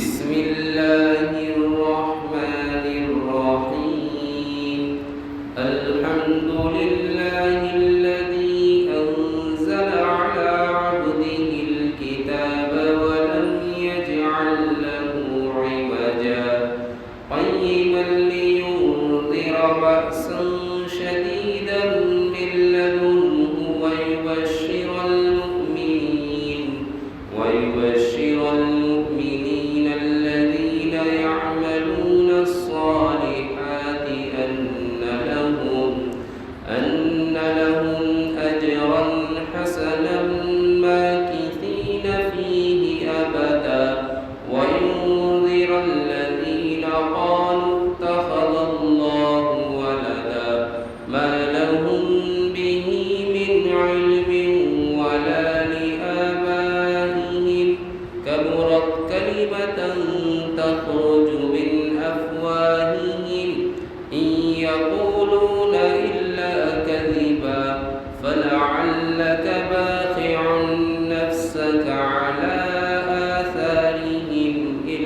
بسم اللہ الرحمن الرحیم الحمد للہ الذی انزل علی عبده الكتاب ولم يجعل له عوجا قیما لینذر بأسا شدیدا من لدنه ويبشر المؤمنين الذين يعملون الصالحات أن لهم أجرا حسنا ماكثين فيه أبدا وينذر الذين قالوا اتخذ الله ولدا ما لهم به من علم ولا لآبائهم كبرت كلمة تخرج من أفواههم إن يقولون إلا كذبا فلعلك باخع نفسك على آثارهم إن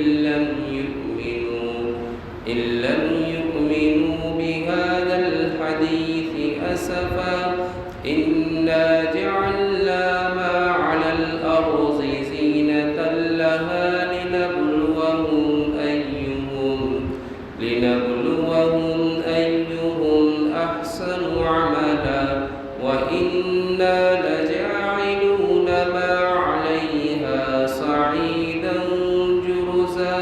لم يؤمنوا بهذا الحديث أسفا إنا جعلنا ما على الأرض زينة لها لنبلوهم أيهم أحسن عملا وإنا لجاعلون ما عليها صعيدا جرزا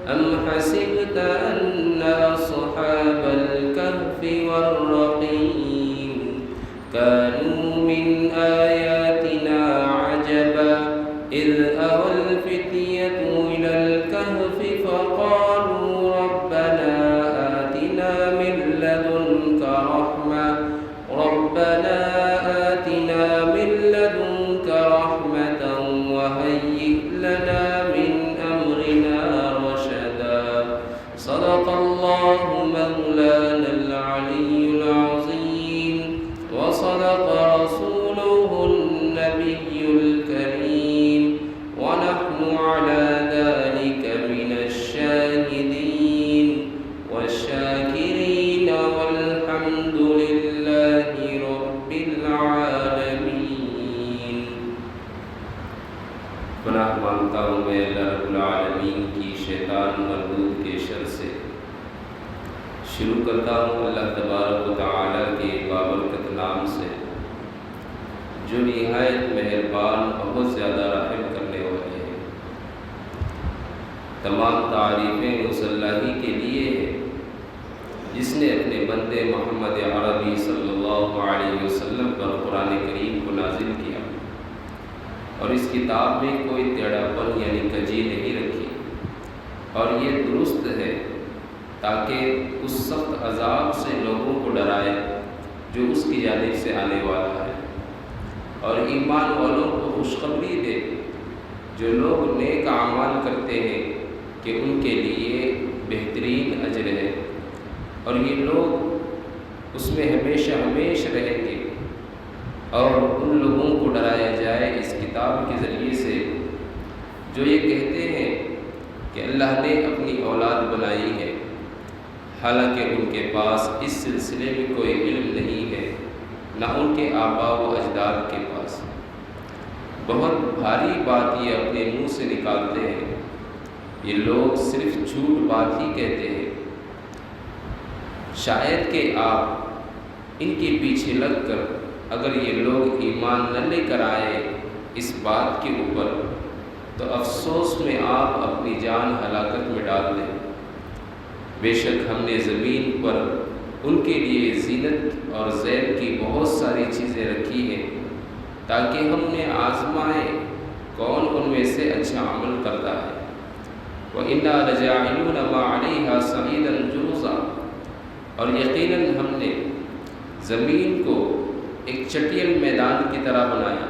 أم حسبت أن أصحاب الكهف والرقيم كانوا من آياتنا عجبا إذ أوى الفتية إلى الكهف فقالوا ربنا آتنا من لدنك رحمة وهيئ لنا من أمرنا رشدا صدق الله مولانا العلي العظيم وصدق رسوله النبي الكريم ونحن على ذلك من الشاهدين والشاكرين والحمد لله رب العالمين۔ پناہ مانگتا ہوں میں اللہ رب العالمین کی شیطان مردود کے شر سے۔ شروع کرتا ہوں اللہ تبارک و تعالیٰ کے بابرکت نام سے جو نہایت مہربان بہت زیادہ رحم کرنے والے ہیں۔ تمام تعریفیں اس اللہ ہی کے لیے ہیں جس نے اپنے بندے محمد عربی صلی اللہ علیہ وسلم پر قرآن کریم کو نازل کیا اور اس کتاب میں کوئی ٹیڑھا پن یعنی کجی نہیں رکھی، اور یہ درست ہے تاکہ اس سخت عذاب سے لوگوں کو ڈرائے جو اس کی جانب سے آنے والا ہے، اور ایمان والوں کو خوشخبری دے جو لوگ نیک اعمال کرتے ہیں کہ ان کے لیے بہترین اجر ہے، اور یہ لوگ اس میں ہمیشہ رہیں گے۔ اور ان لوگوں کو ڈرایا جائے اس کتاب کے ذریعے سے جو یہ کہتے ہیں کہ اللہ نے اپنی اولاد بنائی ہے، حالانکہ ان کے پاس اس سلسلے میں کوئی علم نہیں ہے، نہ ان کے آباء و اجداد کے پاس۔ بہت بھاری بات یہ اپنے منہ سے نکالتے ہیں، یہ لوگ صرف جھوٹ بات ہی کہتے ہیں۔ شاید کہ آپ ان کے پیچھے لگ کر اگر یہ لوگ ایمان نہ لے کر آئے اس بات کے اوپر تو افسوس میں آپ اپنی جان ہلاکت میں ڈال دیں۔ بے شک ہم نے زمین پر ان کے لیے زینت اور زیب کی بہت ساری چیزیں رکھی ہیں تاکہ ہم نے آزمائے کون ان میں سے اچھا عمل کرتا ہے۔ وَإِنَّا لَجَاعِلُونَ مَا عَلَيْهَا صَعِيدًا جُرُزًا، اور یقیناً ہم نے زمین کو ایک چٹیل میدان کی طرح بنایا۔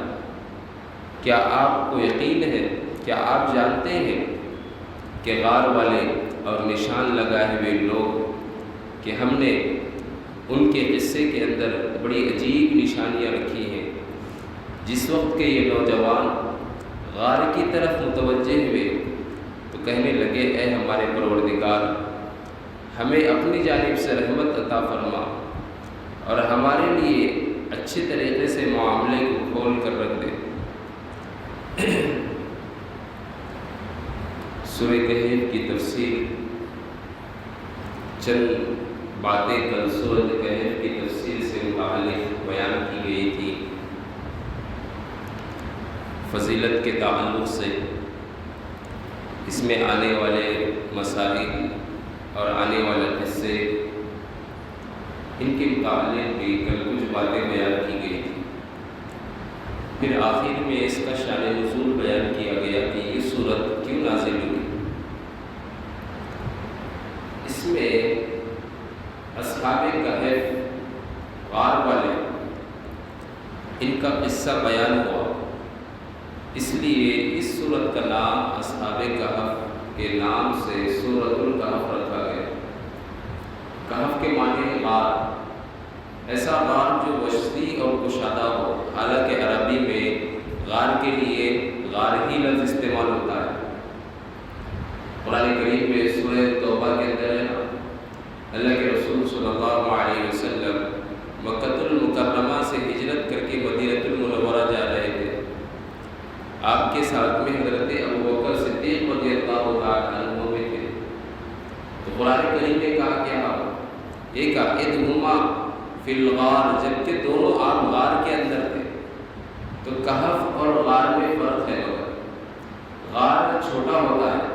کیا آپ کو یقین ہے، کیا آپ جانتے ہیں کہ غار والے اور نشان لگائے ہوئے لوگ کہ ہم نے ان کے قصے کے اندر بڑی عجیب نشانیاں رکھی ہیں۔ جس وقت کے یہ نوجوان غار کی طرف متوجہ ہوئے تو کہنے لگے اے ہمارے پروردگار، ہمیں اپنی جانب سے رحمت عطا فرما اور ہمارے لیے اچھے طریقے سے معاملے کو کھول کر رکھ دے۔ سورہ کہف کی تفسیر، چند باتیں کل سورہ کہف کی تفسیر سے متعلق بیان کی گئی تھی۔ فضیلت کے تعلق سے اس میں آنے والے مسائل اور آنے والے قصے، ان کے متعلق بھی کل کچھ باتیں بیان کی گئی تھی۔ پھر آخر میں اس کا شان نزول بیان کیا گیا کہ یہ سورت کیوں نازل ہوئی۔ اس میں اصحاب کہف غار والے، ان کا قصہ بیان ہوا، اس لیے اس سورت کا نام اصحاب کہف کے نام سے سورۃ الکہف رکھا گیا۔ کہف کے معنی ہے غار، ایسا غار جو وسیع اور کشادہ ہو۔ حالانکہ عربی میں غار کے لیے غار ہی لفظ استعمال ہوتا ہے۔ قرآن کریم میں سورہ توبہ کے اندر ہے، اللہ کے رسول صلی اللہ علیہ وسلم مکہ المکرمہ سے ہجرت کر کے مدینہ المنورہ جا رہے تھے۔ آپ کے ساتھ میں حضرت ابوبکر صدیق رضی اللہ تعالیٰ عنہ میں تھے۔ تو قرآن کریم نے کہا کیا؟ یہ کہا اذہما فی الغار، جبکہ دونوں آپ غار کے اندر تھے۔ تو کہف اور غار میں فرق ہے۔ غار چھوٹا ہوتا ہے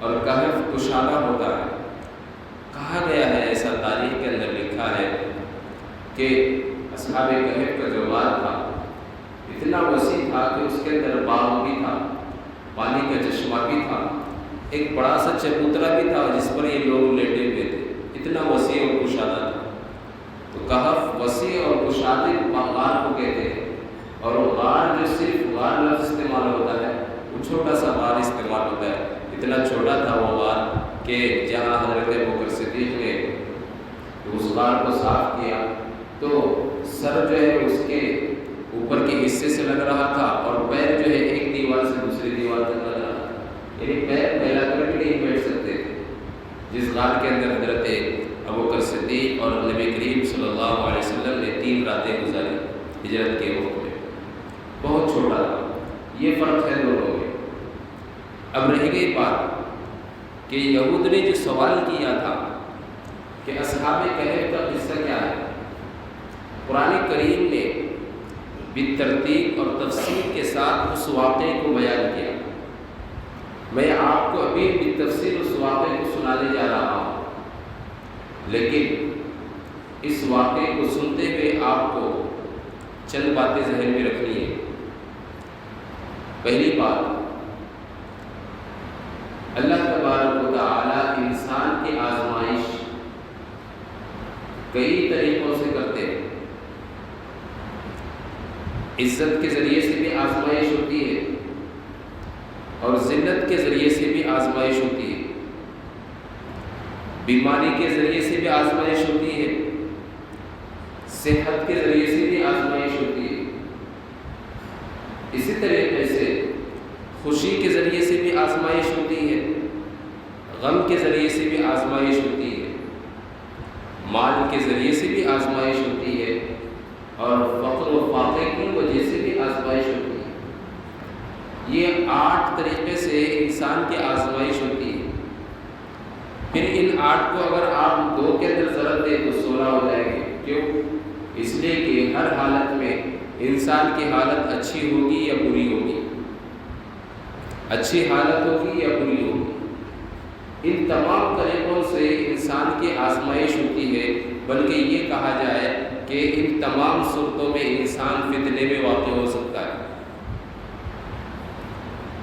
اور کہف کشادہ ہوتا ہے۔ کہا گیا ہے، ایسا تاریخ کے اندر لکھا ہے کہ اصحاب کہف کا جو غار تھا اتنا وسیع تھا کہ اس کے اندر باغ بھی تھا، پانی کا چشمہ بھی تھا، ایک بڑا سا چبوترا بھی تھا جس پر یہ لوگ لیٹے ہوئے تھے۔ اتنا وسیع اور کشادہ تھا۔ تو کہف وسیع اور کشادے غار کو کہتے ہیں، اور غار جو صرف غار لفظ استعمال ہوتا ہے، وہ چھوٹا سا غار استعمال ہوتا ہے۔ اتنا چھوٹا تھا وہ غار کہ جہاں حضرت ابوبکر صدیق نے اس غار کو صاف کیا تو سر جو ہے اس کے اوپر کے حصے سے لگ رہا تھا اور پیر جو ہے ایک دیوار سے دوسری دیوار تک لگ رہا تھا، یعنی پیر پھیلا کر بھی نہیں بیٹھ سکتے تھے۔ جس غار کے اندر حضرت ابوبکر صدیق اور نبی کریم صلی اللہ علیہ وسلم نے 3 راتیں گزاری ہجرت کے وقت میں، بہت چھوٹا تھا۔ یہ فرق ہے دونوں میں۔ اب رہ گئی بات کہ یہود نے جو سوال کیا تھا کہ اصحاب کہف کا قصہ کیا ہے، قرآن کریم نے بالترتیب اور تفصیل کے ساتھ اس واقعے کو بیان کیا۔ میں آپ کو ابھی بالتفصیل اس واقعے کو سنانے جا رہا ہوں، لیکن اس واقعے کو سنتے ہوئے آپ کو چند باتیں ذہن میں رکھنی ہے۔ پہلی بات، اللہ تبارک و تعالی انسان کی آزمائش کئی طریقوں سے کرتے ہیں۔ عزت کے ذریعے سے بھی آزمائش ہوتی ہے اور ذلت کے ذریعے سے بھی آزمائش ہوتی ہے، بیماری کے ذریعے سے بھی آزمائش ہوتی ہے، صحت کے ذریعے سے بھی آزمائش ہوتی ہے، اسی طریقے سے خوشی کے ذریعے سے بھی آزمائش ہوتی ہے، غم کے ذریعے سے بھی آزمائش ہوتی ہے، مال کے ذریعے سے بھی آزمائش ہوتی ہے، اور فقر و فاقے کی وجہ سے بھی آزمائش ہوتی ہے۔ یہ 8 طریقے سے انسان کی آزمائش ہوتی ہے۔ پھر ان 8 کو اگر آپ 2 کے اندر ضرب دیں تو 16 ہو جائیں گے۔ کیوں؟ اس لیے کہ ہر حالت میں انسان کی حالت اچھی ہوگی یا بری ہوگی، اچھی حالت ہوگی یا بری ہوگی۔ ان تمام طریقوں سے انسان کی آزمائش ہوتی ہے، بلکہ یہ کہا جائے کہ ان تمام صورتوں میں انسان فتنے میں واقع ہو سکتا ہے۔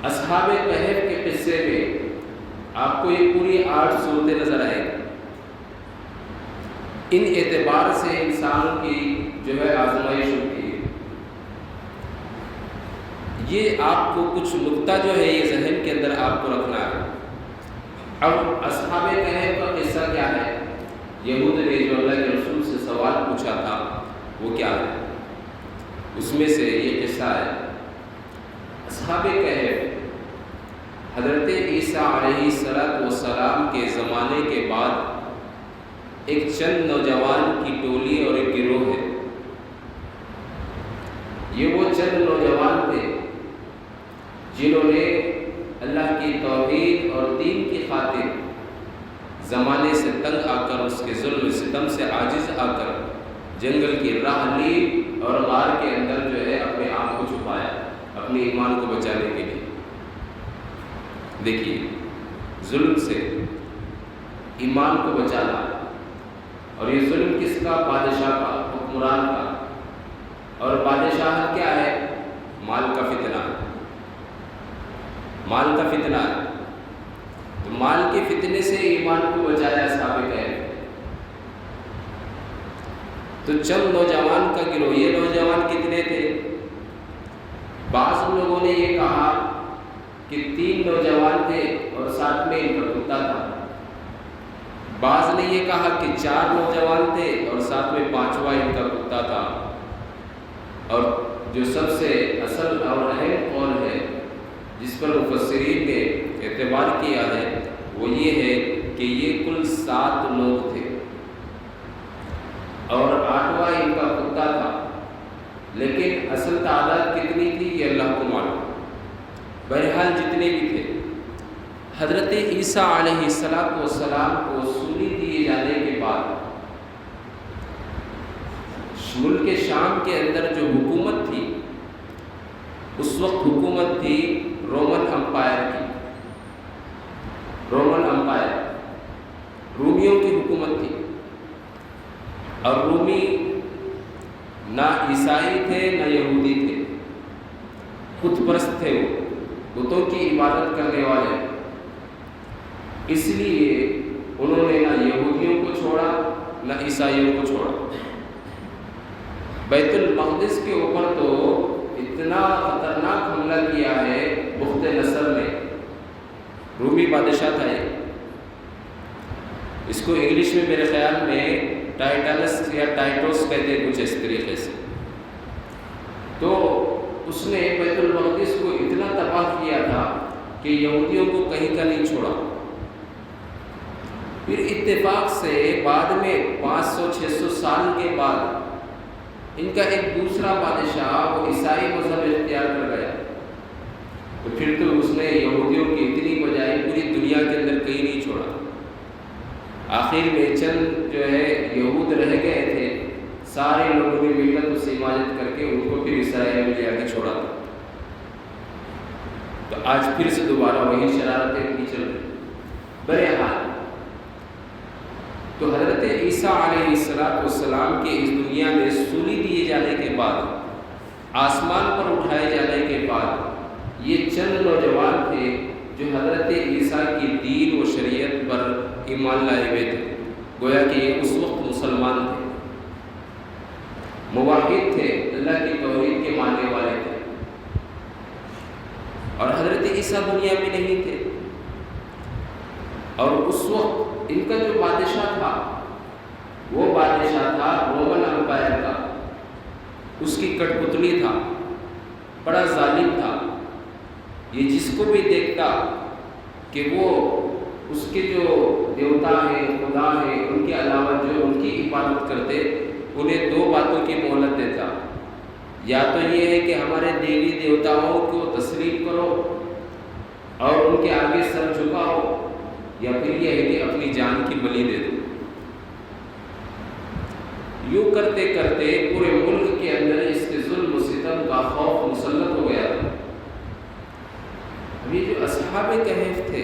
اصحاب کہف کے قصے میں آپ کو یہ پوری 8 صورتیں نظر آئیں گی۔ ان اعتبار سے انسان کی جو ہے آزمائش ہوتی ہے۔ یہ آپ کو کچھ نقطہ جو ہے یہ ذہن کے اندر آپ کو رکھنا ہے۔ اب اصحاب کہف کا قصہ کیا ہے؟ یہود نے جو اللہ کے رسول سے سوال پوچھا تھا وہ کیا ہے؟ اس میں سے یہ قصہ ہے۔ اصحاب کہف حضرت عیسیٰ علیہ السلام کے زمانے کے بعد ایک چند نوجوان کی ٹولی اور ایک گروہ ہے۔ یہ وہ چند نوجوان تھے جنہوں نے اللہ کی توحید اور دین کی خاطر زمانے سے تنگ آ کر، اس کے ظلم ستم سے عاجز آ کر جنگل کی راہ لی اور غار کے اندر جو ہے اپنے آپ کو چھپایا اپنے ایمان کو بچانے کے لیے۔ دیکھیے، ظلم سے ایمان کو بچانا، اور یہ ظلم کس کا؟ بادشاہ کا، حکمران کا۔ اور بادشاہ کیا ہے؟ مال کا فتنہ، مال کا فتنہ ہے۔ تو مال کے فتنے سے ایمان کو بچایا ثابت ہے۔ تو چند نوجوان کا گروہ، یہ نوجوان کتنے تھے؟ بعض لوگوں نے یہ کہا کہ 3 نوجوان تھے اور ساتھ میں ان کا کتا تھا۔ بعض نے یہ کہا کہ 4 نوجوان تھے اور ساتھ میں 5واں ان کا کتا تھا۔ اور جو سب سے اصل اور اہم قول ہے جس پر مفسرین نے اعتبار کیا ہے وہ یہ ہے کہ یہ کل 7 لوگ تھے اور 8واں ان کا کتا تھا، لیکن اصل تعداد کتنی تھی یہ اللہ کو معلوم۔ بہرحال جتنے بھی تھے، حضرت عیسیٰ علیہ السلام کو سولی دیے جانے کے بعد ملک شام کے اندر جو حکومت تھی، اس وقت حکومت تھی رومن امپائر کی، رومن امپائر، رومیوں کی حکومت تھی۔ اور رومی نہ عیسائی تھے نہ یہودی تھے، خود پرست تھے، وہ بتوں کی عبادت کرنے والے۔ اس لیے انہوں نے نہ یہودیوں کو چھوڑا نہ عیسائیوں کو چھوڑا۔ بیت المقدس کے اوپر تو اتنا خطرناک حملہ کیا ہے بخت نصر نے، رومی بادشاہ تھا یہ۔ اس کو انگلش میں میرے خیال میں ٹائٹلس یا ٹائٹوس کہتے ہیں کچھ اس طریقے سے۔ تو اس نے بیت المقدس کو اتنا تباہ کیا تھا کہ یہودیوں کو کہیں کا نہیں چھوڑا۔ پھر اتفاق سے بعد میں 500-600 سال کے بعد ان کا ایک دوسرا بادشاہ وہ عیسائی مذہب اختیار کر گیا، تو پھر تو اس نے یہودیوں کی اتنی بجائی پوری دنیا کے اندر کہیں نہیں چھوڑا۔ آخر میں چند جو ہے یہود رہ گئے تھے، سارے لوگوں نے مل کر اس سے حمایت کر کے ان کو پھر اسرائیل میں لے آ کے چھوڑا تھا۔ تو آج پھر سے دوبارہ وہی شرارتیں کی چل رہی۔ بہرحال تو حضرت عیسیٰ علیہ السلام کے اس دنیا میں سولی دیے جانے کے بعد، آسمان پر اٹھائے جانے کے بعد، یہ چند نوجوان تھے جو حضرت عیسیٰ کی دین و شریعت پر ایمان لائے ہوئے تھے۔ گویا کہ یہ اس وقت مسلمان تھے، موحد تھے، اللہ کی توحید کے ماننے والے تھے، اور حضرت عیسیٰ دنیا میں نہیں تھے۔ اور اس وقت ان کا جو بادشاہ تھا وہ بادشاہ تھا رومن امپائر کا، اس کی کٹ پتلی تھا، بڑا ظالم تھا۔ یہ جس کو بھی دیکھتا کہ وہ اس کے جو دیوتا ہیں، خدا ہیں، ان کے علاوہ جو ان کی عبادت کرتے، انہیں 2 باتوں کی مہلت دیتا۔ یا تو یہ ہے کہ ہمارے دیوی دیوتاؤں کو تسلیم کرو اور ان کے آگے سر جھکاؤ، یا پھر یہ ہے کہ اپنی جان کی بلی دے دو۔ یوں کرتے کرتے پورے ملک کے اندر اس کے ظلم و ستم کا خوف مسلط ہو گیا۔ یہ جو اصحاب کہف تھے،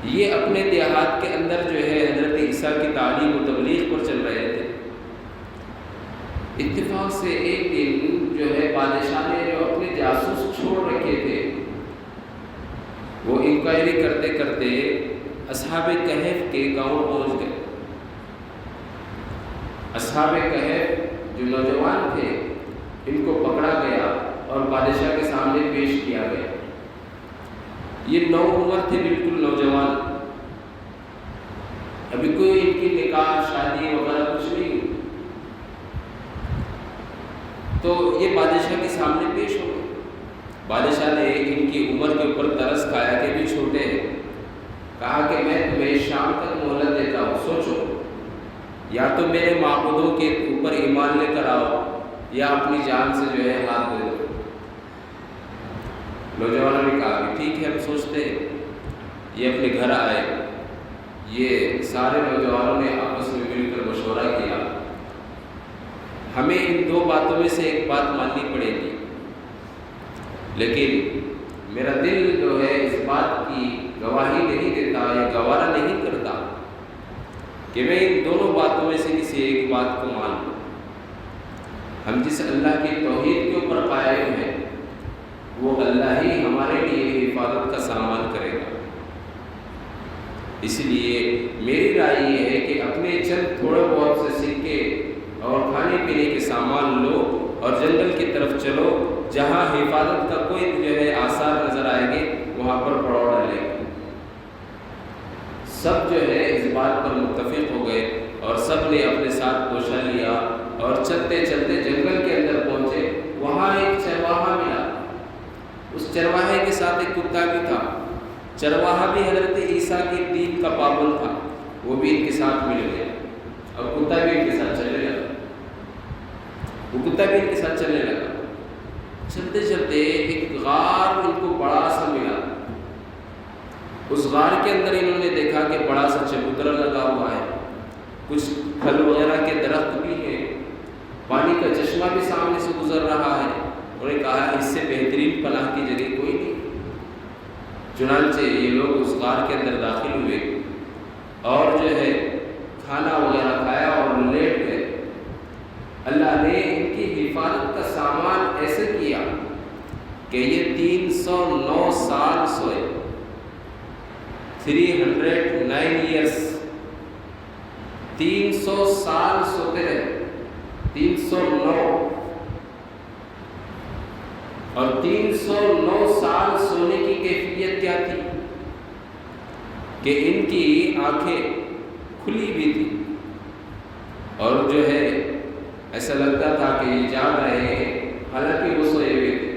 یہ اپنے دیہات کے اندر جو ہے حضرت عیسیٰ کی تعلیم و تبلیغ پر چل رہے تھے۔ اتفاق سے ایک دن جو ہے بادشاہ نے جو اپنے جاسوس چھوڑ رکھے تھے، وہ انکوائری کرتے کرتے اصحاب کہف کے گاؤں پہنچ گئے۔ اصحاب کہف جو نوجوان تھے، ان کو پکڑا گیا اور بادشاہ کے سامنے پیش کیا گیا۔ یہ نو عمر تھے، بالکل نوجوان، ابھی کوئی ان کی نکاح شادی وغیرہ کچھ نہیں ہوئی۔ تو یہ بادشاہ کے سامنے پیش ہو گئے۔ بادشاہ نے ان کی عمر کے اوپر ترس کھایا کہ بھی چھوٹے ہیں، کہا کہ میں تمہیں شام تک مہلت دیتا ہوں، سوچو، یا تو میرے معبودوں کے اوپر ایمان لے کر آؤ یا اپنی جان سے جو ہے ہاتھ دے دو۔ نوجوانوں نے کہا کہ ٹھیک ہے، ہم سوچتے ہیں۔ یہ اپنے گھر آئے، یہ سارے نوجوانوں نے آپس میں مل کر مشورہ کیا، ہمیں ان دو باتوں میں سے ایک بات ماننی پڑے گی، لیکن میرا دل جو ہے اس بات کی گواہی نہیں دیتا یا گوارا نہیں کرتا کہ میں ان دونوں باتوں میں سے کسی ایک بات کو مان لوں۔ ہم جس اللہ کی توحید کے اوپر قائم ہیں وہ اللہ ہی ہمارے لیے حفاظت کا سامان کرے گا۔ اس لیے میری رائے یہ ہے کہ اپنے چند تھوڑے بہت سے سکے اور کھانے پینے کے سامان لو اور جنگل کی طرف چلو، جہاں حفاظت کا کوئی جو ہے آثار نظر آئیں گے وہاں پر پڑاؤ ڈالیں گے۔ سب جو ہے اس بات پر متفق ہو گئے اور سب نے اپنے ساتھ توشہ لیا اور چلتے چلتے جنگل کے اندر پہنچے۔ وہاں ایک چرواہا ملا، اس چرواہے کے ساتھ ایک کتا بھی تھا۔ چرواہا بھی حضرت عیسیٰ کی دین کا پابند تھا، وہ بھی ان کے ساتھ مل گیا اور کتا بھی ان کے ساتھ چلنے لگا۔ چلتے چلتے ایک غار ان کو بڑا سا ملا۔ اس غار کے اندر انہوں نے دیکھا کہ بڑا سا چبوترا لگا ہوا ہے، کچھ پھل وغیرہ کے درخت بھی ہیں، پانی کا چشمہ بھی سامنے سے گزر رہا ہے۔ انہوں نے کہا اس سے بہترین پناہ کی جگہ کوئی نہیں۔ چنانچہ یہ لوگ اس غار کے اندر داخل ہوئے اور جو ہے کھانا وغیرہ کھایا اور لیٹ گئے۔ اللہ نے ان کی حفاظت کا سامان ایسے کیا کہ یہ 309 سال سوئے، 309 ایئرس، 300 سال سوتے رہے، 309، اور 309 سال سونے کی کیفیت کیا تھی کہ ان کی آنکھیں کھلی بھی تھی اور جو ہے ایسا لگتا تھا کہ یہ جاگ رہے ہیں حالانکہ وہ سوئے ہوئے تھے۔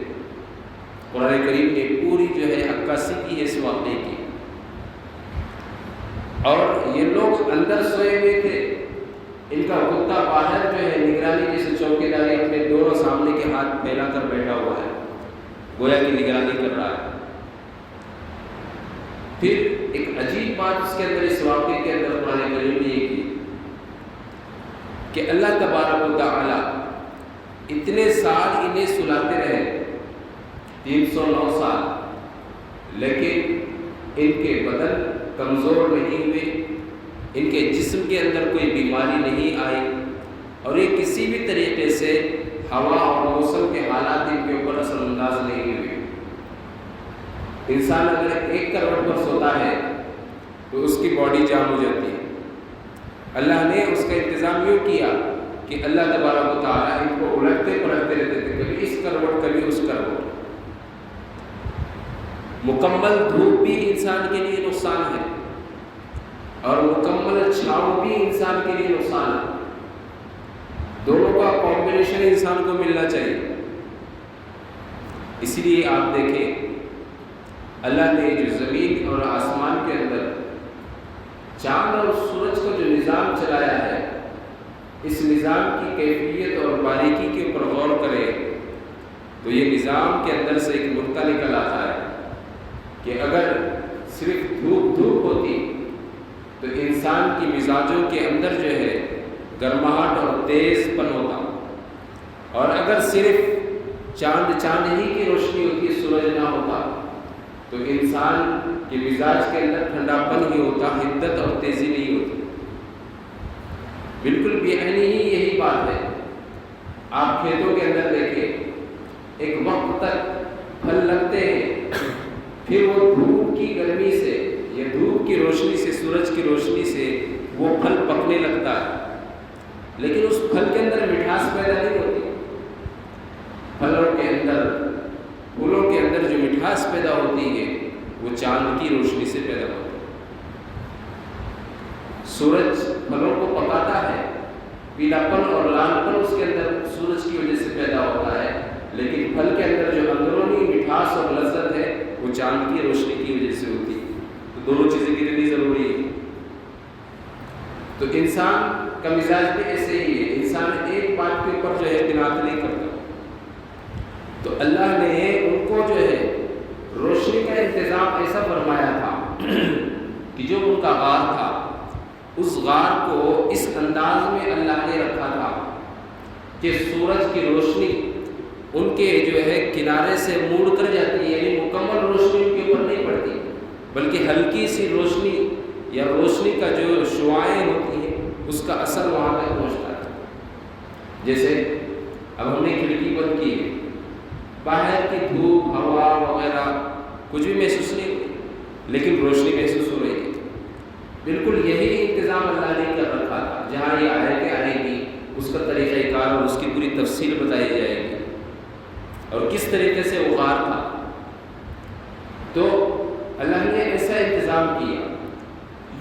قرآن کریم نے پوری جو ہے عکاسی کی ہے اس واقعے کی، اور یہ لوگ اندر سوئے ہوئے تھے، ان کا کتا باہر جو ہے نگرانی جیسے چوکیداری اپنے دونوں سامنے کے ہاتھ پھیلا کر بیٹھا ہوا ہے، گویا کی نگرانی کر رہا ہے۔ پھر ایک عجیب بات اس کے اندر، اس واقعے کے اندر قرآن کریم نے یہ کی کہ اللہ تبارک و تعالی اتنے سال انہیں سلاتے رہے، 309 سال، لیکن ان کے بدن کمزور نہیں ہوئے، ان کے جسم کے اندر کوئی بیماری نہیں آئی، اور یہ کسی بھی طریقے سے ہوا اور موسم کے حالات ان کے اوپر اثر انداز نہیں ہوئے۔ انسان اگر ایک کروٹ پر سوتا ہے تو اس کی باڈی جام ہو جاتی ہے۔ اللہ نے اس کا انتظام یوں کیا کہ اللہ تبارک و تعالیٰ ان کو الٹتے پلٹتے رہتے تھے، کبھی اس کروٹ کبھی اس کروٹ۔ مکمل دھوپ بھی انسان کے لیے نقصان ہے اور مکمل چھاؤں بھی انسان کے لیے نقصان ہے، دونوں کا کمبینیشن انسان کو ملنا چاہیے۔ اس لیے آپ دیکھیں اللہ نے جو زمین اور آسمان کے اندر چاند اور سورج کا جو نظام چلایا ہے، اس نظام کی کیفیت اور باریکی کے اوپر غور کریں تو یہ نظام کے اندر سے ایک نقطہ نکل آتا ہے کہ اگر صرف دھوپ ہوتی تو انسان کی مزاجوں کے اندر جو ہے گرماہٹ اور تیز پن ہوتا، اور اگر صرف چاند ہی کی روشنی ہوتی، سورج نہ ہوتا تو انسان کے مزاج کے اندر ٹھنڈا پن ہی ہوتا، حدت اور تیزی نہیں ہوتی۔ بالکل بے عینی ہی یہی بات ہے۔ آپ کھیتوں کے اندر دیکھیں، ایک وقت تک پھل لگتے ہیں، پھر وہ دھوپ کی گرمی سے یا دھوپ کی روشنی سے، سورج کی روشنی سے وہ پھل پکنے لگتا ہے، لیکن اس پھل کے اندر مٹھاس پیدا نہیں ہوتی۔ پھلوں کے اندر، پھولوں کے اندر جو مٹھاس پیدا ہوتی ہے وہ چاند کی روشنی سے پیدا ہوتی ہے۔ سورج پھلوں کو پکاتا ہے، پیلا پن اور لال پن اس کے اندر سورج کی وجہ سے پیدا ہوتا ہے، لیکن پھل کے اندر جو اندرونی مٹھاس اور لذت ہے وہ چاند کی روشنی کی وجہ سے ہوتی ہے۔ تو دونوں چیزیں کتنی ضروری ہے۔ تو انسان کا مزاج بھی ایسے ہی ہے، انسان ایک بات کے اوپر جو ہے قناعت نہیں کرتا۔ تو اللہ نے ان کو جو ہے روشنی کا انتظام ایسا فرمایا تھا کہ جو ان کا غار تھا، اس غار کو اس انداز میں اللہ نے رکھا تھا کہ سورج کی روشنی ان کے جو ہے کنارے سے مڑ کر جاتی ہے، یعنی مکمل روشنی ان کے اوپر نہیں پڑتی، بلکہ ہلکی سی روشنی یا روشنی کا جو شعاعیں ہوتی ہیں اس کا اثر وہاں تک پہنچتا ہے۔ جیسے اب ہم نے کھڑکی بند کی ہے، باہر کی دھوپ ہوا وغیرہ کچھ بھی محسوس نہیں ہوئی، لیکن روشنی محسوس ہو رہی ہے۔ بالکل یہی انتظام اللہ نے کر رکھا تھا۔ جہاں یہ آیتیں آئیں گی اس کا طریقہ کار اور اس کی پوری تفصیل بتائی جائے گی اور کس طریقے سے وہ غار تھا۔ تو اللہ نے ایسا انتظام کیا،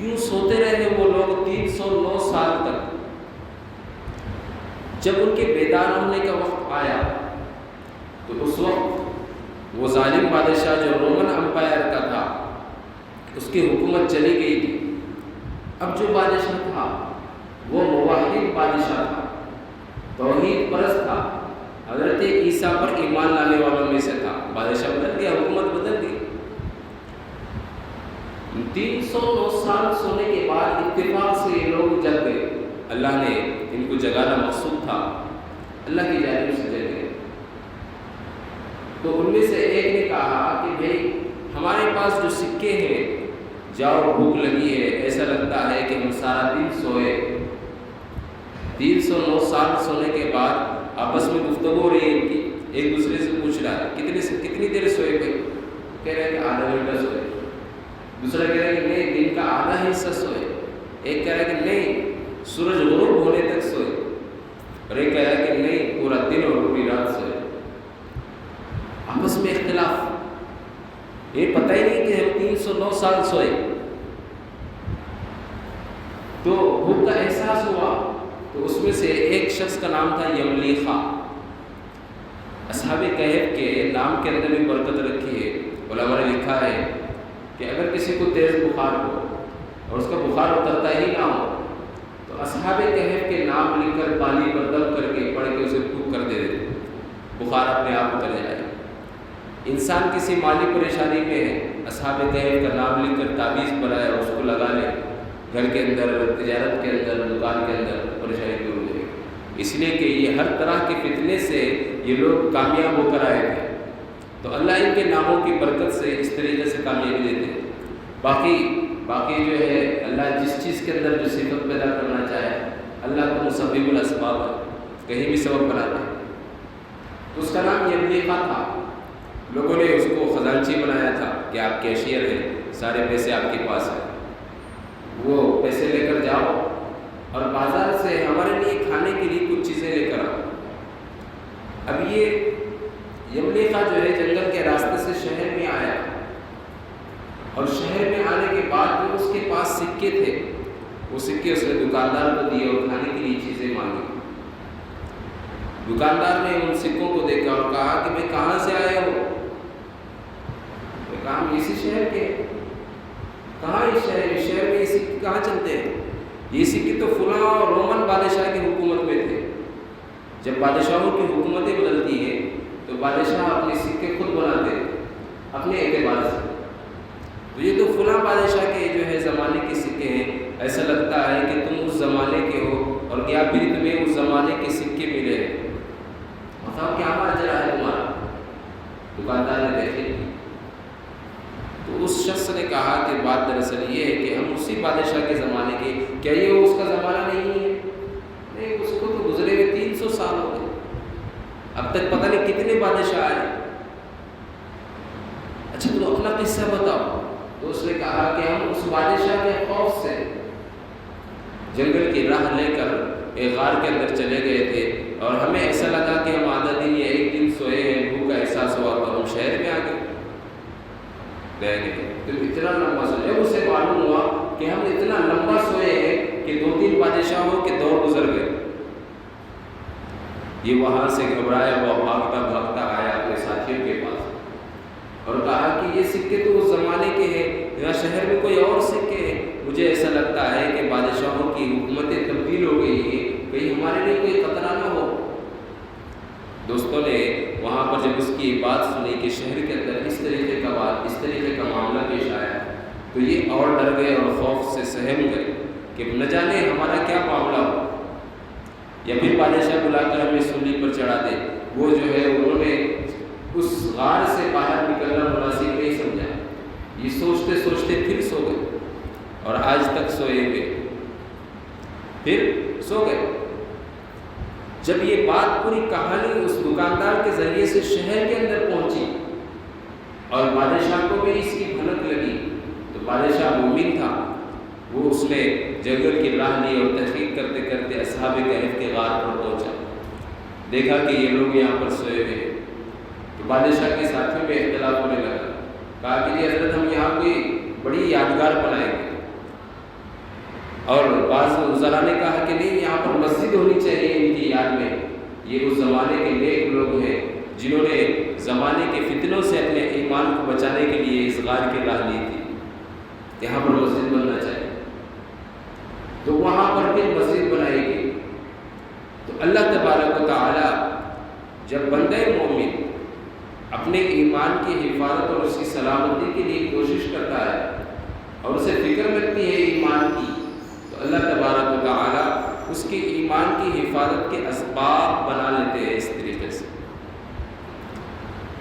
یوں سوتے رہے وہ لوگ 309 سال تک۔ جب ان کے بیدار ہونے کا وقت آیا تو اس وقت وہ ظالم بادشاہ جو رومن امپائر کا تھا اس کی حکومت چلی گئی تھی۔ اب جو بادشاہ تھا وہ موحد بادشاہ تھا، توحید پرست تھا، حضرت عیسیٰ پر ایمان لانے والوں میں سے تھا۔ بادشاہ بدل گیا، حکومت بدل گئی۔ 309 سال سونے کے بعد اتفاق سے یہ لوگ جگ گئے۔ اللہ نے ان کو جگانا مقصود تھا، اللہ کی جانب سے جگ گئے۔ تو ان میں سے ایک نے کہا کہ بھئی ہمارے پاس جو سکے ہیں، جاؤ بھوک لگی ہے، ایسا لگتا ہے کہ ہم سارا دن سوئے۔ 309 سال سونے کے بعد آپس میں گفتگو ہو رہی ہے ان کی، ایک دوسرے سے پوچھ رہا ہے کتنی دیر سوئے بھائی؟ کہہ رہے ہیں کہ آدھا گھنٹہ سوئے، دوسرا کہہ رہا ہے کہ نہیں دن کا آدھا حصہ سوئے، ایک کہہ رہا ہے کہ نہیں سورج غروب ہونے تک سوئے، اور ایک کہہ رہا ہے کہ نہیں پورا دن اور پوری رات سوئے۔ آپس میں اختلاف، یہ پتہ ہی نہیں کہ ہم 309 سال سوئے۔ تو بھوک کا احساس ہوا تو اس میں سے ایک شخص کا نام تھا یملیخا۔ اصحاب کہف کے نام کے اندر بھی برکت رکھی ہے۔ علماء نے لکھا ہے کہ اگر کسی کو تیز بخار ہو اور اس کا بخار اترتا ہی نہ ہو تو اصحاب کہف کے نام لکھ کر پانی پر دم کر کے پڑھ کے اسے پھونک کر دے دیتے، بخار اپنے آپ اتر جائے۔ انسان کسی مالی پریشانی میں ہے، اصحاب کہف کا نام لکھ کر تعویذ بنائے اور اس کو لگا لے، گھر کے اندر، تجارت کے اندر، دکان کے اندر پریشانی دور ہو جائے گی۔ اس لیے کہ یہ ہر طرح کے فتنے سے یہ لوگ کامیاب ہو کر آئے تھے، تو اللہ ان کے ناموں کی برکت سے اس طریقے سے کامیابی دیتے ہیں۔ باقی جو ہے اللہ جس چیز کے اندر جو صفت پیدا کرنا چاہے، اللہ تو مسبب الاسباب ہے، کہیں بھی سبب بناتا ہے۔ تو اس کا نام یملیخا تھا۔ لوگوں نے اس کو خزانچی بنایا تھا کہ آپ کیشیئر ہیں، سارے پیسے آپ کے پاس ہیں، وہ پیسے لے کر جاؤ اور بازار سے ہمارے لیے کھانے کے لیے کچھ چیزیں لے کر آؤ۔ اب یہ یملیخا جو ہے جنگل کے راستے سے شہر میں آیا، اور شہر میں آنے کے بعد جو اس کے پاس سکے تھے وہ سکے اس نے دکاندار کو دیے اور کھانے کے لیے چیزیں مانگی۔ دکاندار نے ان سکوں کو دیکھا اور کہا کہ میں کہاں سے آیا ہوں؟ کہا ہم اسی شہر کے ہیں۔ کہاں اس شہر میں یہ سکے کہاں چلتے ہیں؟ یہ سکے تو فلاں رومن بادشاہ کی حکومت میں تھے۔ جب بادشاہوں کی حکومتیں بدلتی ہیں تو بادشاہ اپنے سکے خود بناتے ہیں اپنے اعتبار سے۔ تو یہ تو فلاں بادشاہ کے جو ہے زمانے کے سکے ہیں، ایسا لگتا ہے کہ تم اس زمانے کے ہو اور کیا پھر تمہیں اس زمانے کے سکے ملے ہیں، بتاؤ کیا ماجرا ہے تمہارا؟ دکاندار نے دیکھے تو اس شخص نے کہا کہ بات دراصل یہ ہے کہ ہم اسی بادشاہ کے زمانے کے، کیا یہ اس کا زمانہ نہیں ہے؟ نہیں، اس کو تو گزرے ہوئے 300 سال ہو گئے، اب تک پتہ نہیں کتنے بادشاہ آئے۔ اچھا تو اپنا قصہ بتاؤ۔ تو اس نے کہا کہ ہم اس بادشاہ کے خوف سے جنگل کی راہ لے کر ایک غار کے اندر چلے گئے تھے، اور ہمیں ایسا لگا کہ ہم آدھا دن یا ایک دن سوئے ہیں، بھوک کا احساس ہوا تو ہم شہر میں آ گئے رہ گئے۔ تو اتنا لمبا سوئے، جب اسے معلوم ہوا کہ ہم اتنا لمبا سوئے ہیں کہ 2-3 بادشاہوں کے دور گزر گئے، یہ وہاں سے گھبرایا ہوا بھاگتا بھاگتا آیا اپنے ساتھیوں کے پاس اور کہا کہ یہ سکے تو اس زمانے کے ہیں، یہاں شہر میں کوئی اور سکے ہیں، مجھے ایسا لگتا ہے کہ بادشاہوں کی حکومتیں تبدیل ہو گئی ہیں، کہیں ہمارے لیے کوئی خطرہ نہ ہو۔ دوستوں نے وہاں پر جب اس کی بات سنی کہ شہر کے اندر اس طریقے کا معاملہ پیش آیا تو یہ اور ڈر گئے اور خوف سے سہم گئے کہ نہ جانے ہمارا کیا معاملہ ہو، یا پھر بادشاہ بلا کر ہمیں سولی پر چڑھا دے۔ وہ جو ہے انہوں نے اس غار سے باہر نکلنا مناسب نہیں سمجھا، یہ سوچتے سوچتے پھر سو گئے اور آج تک سوئے ہوئے، پھر سو گئے۔ جب یہ بات پوری کہانی اس دکاندار کے ذریعے سے شہر کے اندر پہنچی اور بادشاہ کو بھی اس کی بھنک لگی تو بادشاہ مومن تھا، وہ اس نے جنگل کی راہ لی اور تحقیق کرتے کرتے اصحاب کہف کے غار پر پہنچا، دیکھا کہ یہ لوگ یہاں پر سوئے ہوئے ہیں تو بادشاہ کے ساتھیوں میں اختلاف ہونے لگا، کہا کہ جی حضرت ہم یہاں کوئی بڑی یادگار بنائیں گے، اور بعض وزراء نے کہا کہ نہیں یہاں پر مسجد ہونی چاہیے ان کی یاد میں، یہ اس زمانے کے نیک لوگ ہیں جنہوں نے زمانے کے فتنوں سے اپنے ایمان کو بچانے کے لیے اس غار کی راہ لی تھی، یہاں پر مسجد بننا چاہیے۔ تو وہاں پر پھر مسجد بنائی گئی۔ تو اللہ تبارک و تعالی جب بندہ مومن اپنے ایمان کی حفاظت اور اس کی سلامتی کے لیے کوشش کرتا ہے اور اسے فکر لگتی ہے ایمان کی، تو اللہ تبارک و تعالی اس کے ایمان کی حفاظت کے اسباب بنا لیتے ہیں۔ اس طریقے سے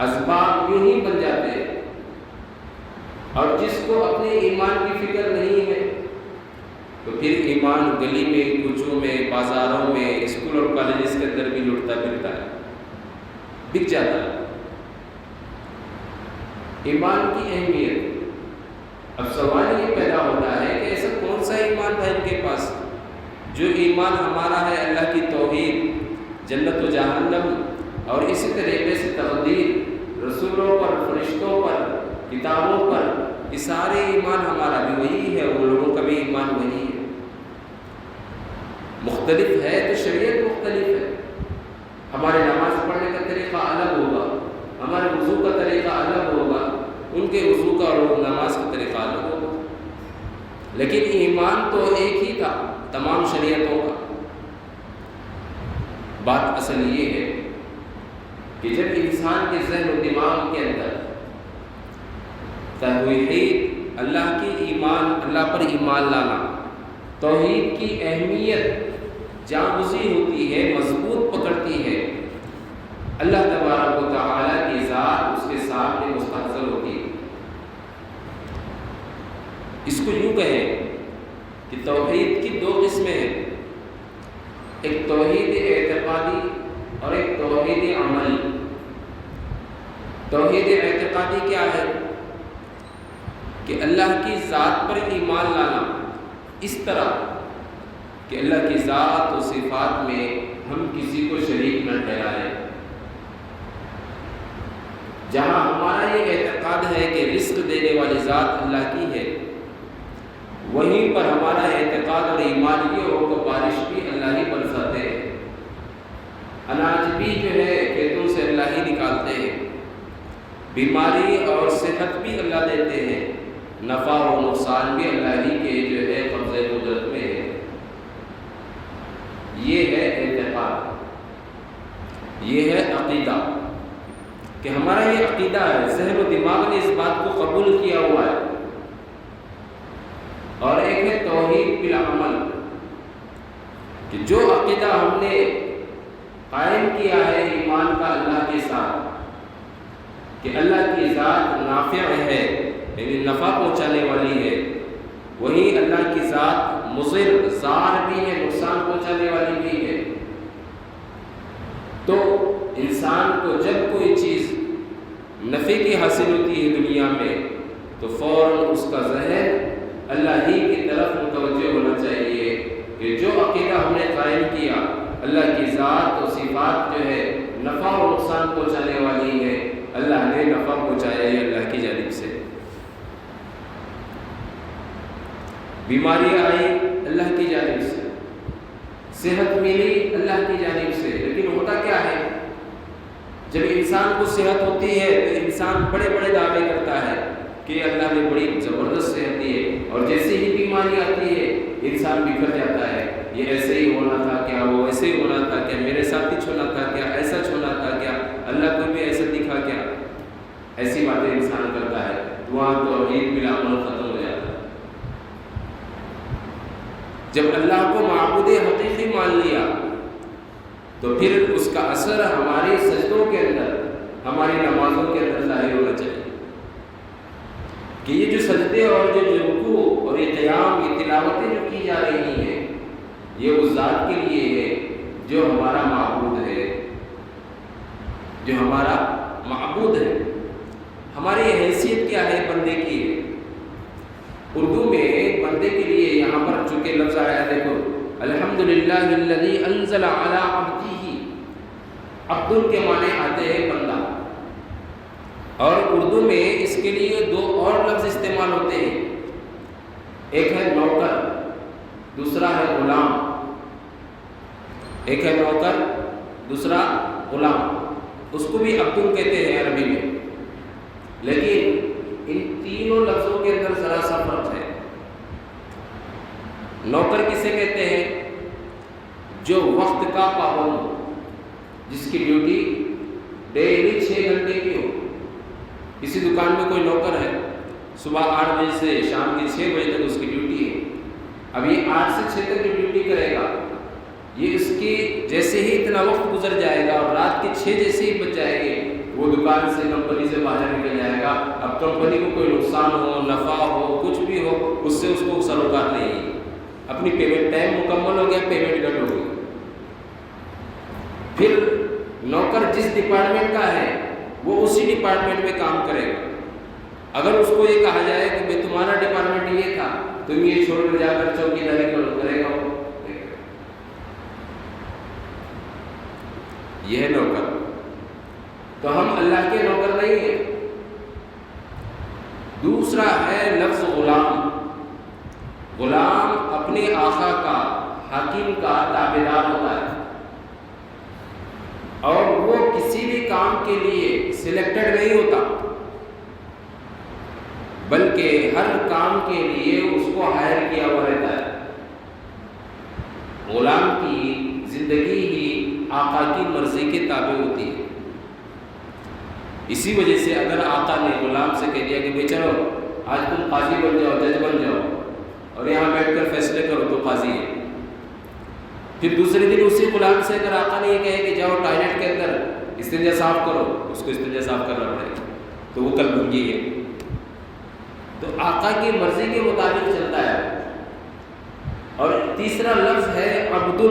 اسباب یوں ہی بن جاتے ہیں، اور جس کو اپنے ایمان کی فکر نہیں ہے تو پھر ایمان گلی میں، کوچوں میں، بازاروں میں، اسکول اور کالجز کے اندر بھی لٹتا پھرتا ہے، بک جاتا ہے۔ ایمان کی اہمیت، اب سوال یہ پیدا ہوتا ہے کہ ایسا کون سا ایمان تھا ان کے پاس جو ایمان ہمارا ہے اللہ کی توحید، جنت و جہنم اور اسی طریقے سے تقدیر، رسولوں پر، فرشتوں پر، کتابوں پر، یہ سارے ایمان ہمارا بھی وہی ہے، ان لوگوں کا بھی ایمان وہی ہے۔ مختلف ہے تو شریعت مختلف ہے، ہمارے نماز پڑھنے کا طریقہ الگ ہوگا، ہمارے وضو کا طریقہ الگ ہوگا، ان کے وضو کا اور نماز کا طریقہ الگ ہوگا، لیکن ایمان تو ایک ہی تھا تمام شریعتوں کا۔ بات اصل یہ ہے کہ جب انسان کے ذہن و دماغ کے اندر توحید، اللہ کی ایمان، اللہ پر ایمان لانا، توحید کی اہمیت جاگزی ہوتی ہے، مضبوط پکڑتی ہے، اللہ تبارک و تعالیٰ کی ذات اس کے سامنے مستحضر ہوتی ہے۔ اس کو یوں کہیں کہ توحید کی دو قسمیں ہیں، ایک توحید اعتقادی اور ایک توحید عملی۔ توحید اعتقادی کیا ہے؟ کہ اللہ کی ذات پر ایمان لانا اس طرح کہ اللہ کی ذات و صفات میں ہم کسی کو شریک نہ ٹھہرائیں۔ جہاں ہمارا یہ اعتقاد ہے کہ رزق دینے والی ذات اللہ کی ہے، وہیں پر ہمارا اعتقاد اور ایمان یہ ہو کہ بارش بھی اللہ ہی برساتے ہیں، اناج بھی جو ہے کھیتوں سے اللہ ہی نکالتے ہیں، بیماری اور صحت بھی اللہ دیتے ہیں، نفع و نقصان بھی اللہ ہی کے جو ہے قبضے قدرت میں ہے۔ یہ ہے اعتقاد، یہ ہے عقیدہ، کہ ہمارا یہ عقیدہ ہے، ذہن و دماغ نے اس بات کو قبول کیا ہوا ہے۔ اور ایک ہے توحید بالعمل، کہ جو عقیدہ ہم نے قائم کیا ہے ایمان کا اللہ کے ساتھ، کہ اللہ کی ذات نافع ہے، یعنی نفع پہنچانے والی ہے، وہی اللہ کی ذات مضر، ضار بھی ہے، نقصان پہنچانے والی بھی ہے۔ تو انسان کو جب کوئی چیز نفع کی حاصل ہوتی ہے دنیا میں تو فوراً اس کا ذہن اللہ ہی کی طرف متوجہ ہونا چاہیے کہ جو عقیدہ ہم نے قائم کیا، اللہ کی ذات و صفات جو ہے نفع و نقصان پہنچانے والی ہے، اللہ نے نفع پہنچایا ہے اللہ کی جانب سے، بیماری آئی اللہ کی جانب سے، صحت ملی اللہ کی جانب سے، لیکن ہوتا کیا ہے جب انسان کو صحت ہوتی ہے تو انسان بڑے بڑے دعوے کرتا ہے کہ اللہ نے بڑی زبردست صحت دی ہے، اور جیسے ہی بیماری آتی ہے انسان بکھر جاتا ہے، یہ ایسے ہی ہونا تھا کیا، وہ ایسے ہی ہونا تھا کیا، میرے ساتھ ہی چھونا تھا کیا، ایسا چھونا تھا کیا، اللہ کو بھی ایسا دکھا کیا، ایسی باتیں انسان کرتا ہے، وہاں توحید بلا عمل ختم ہو جاتا ہے۔ جب اللہ کو معبود حقیقی مان لیا تو پھر اس کا اثر ہمارے سجدوں کے اندر، ہماری نمازوں کے اندر ظاہر ہونا چاہیے کہ یہ جو سجدے اور جو رکوع اور یہ قیام، یہ تلاوتیں جو کی جا رہی ہیں یہ اس ذات کے لیے ہے جو ہمارا معبود ہے، جو ہمارا معبود ہے۔ ہماری حیثیت کیا ہے؟ بندے کی ہے۔ اردو میں بندے کے لیے یہاں پر چونکہ لفظ آیا دیکھو، الحمدللہ الذی انزل علی عبدہ، عبد کے معنی آتے ہیں بندہ، اور اردو میں اس کے لیے دو اور لفظ استعمال ہوتے ہیں، ایک ہے نوکر، دوسرا ہے غلام۔ ایک ہے نوکر، دوسرا غلام، اس کو بھی عبد کہتے ہیں عربی میں، لیکن ان تینوں لفظوں کے اندر ذرا سا فرق ہے۔ نوکر کسے کہتے ہیں؟ جو وقت کا پابند ہو، جس کی ڈیوٹی ڈیلی 6 گھنٹے کی ہو۔ کسی دکان میں کوئی نوکر ہے، صبح 8 بجے سے شام کے 6 بجے تک اس کی ڈیوٹی ہے، اب یہ 8 سے 6 تک کی ڈیوٹی کرے گا، یہ اس کی جیسے ہی اتنا وقت گزر جائے گا اور رات کے 6 جیسے ہی بج جائے گے وہ دکان سے، کمپنی سے باہر نکل جائے گا۔ اب کمپنی کو کوئی نقصان ہو، نفع ہو، کچھ بھی ہو، اس سے اس کو سروکار نہیں ہے، اپنی پیمنٹ ٹائم مکمل ہو گیا، پیمنٹ کٹ ہو گئی۔ پھر نوکر جس ڈپارٹمنٹ کا ہے وہ اسی ڈپارٹمنٹ میں کام کرے گا۔ اگر اس کو یہ کہا جائے کہ بھئی تمہارا ڈپارٹمنٹ یہ تھا، تم یہ چھوڑ کر جا کر چوکیداری کرے گا، یہ ہے نوکر۔ تو ہم اللہ کے نوکر نہیں ہیں۔ دوسرا ہے لفظ غلام۔ غلام اپنے آقا کا، حاکم کا تابعدار ہوتا ہے، اور وہ کسی بھی کام کے لیے سلیکٹڈ نہیں ہوتا، بلکہ ہر کام کے لیے اس کو ہائر کیا ہوا رہتا ہے۔ غلام کی زندگی ہی آقا کی مرضی کے تابع ہوتی ہے۔ اسی وجہ سے اگر آقا نے غلام سے کہہ دیا کہ بھئی چلو آج تم قاضی بن جاؤ، جج بن جاؤ، اور یہاں بیٹھ کر فیصلے کرو، تو قاضی ہے۔ پھر دوسرے دن اسی غلام سے اگر آقا نے یہ کہے کہ جاؤ ٹوائلٹ کے اندر استنجا صاف کرو، اس کو استنجا صاف کرنا پڑے گا، تو وہ کل بھنگی ہے۔ تو آقا کی مرضی کے مطابق چلتا ہے۔ اور تیسرا لفظ ہے عبد،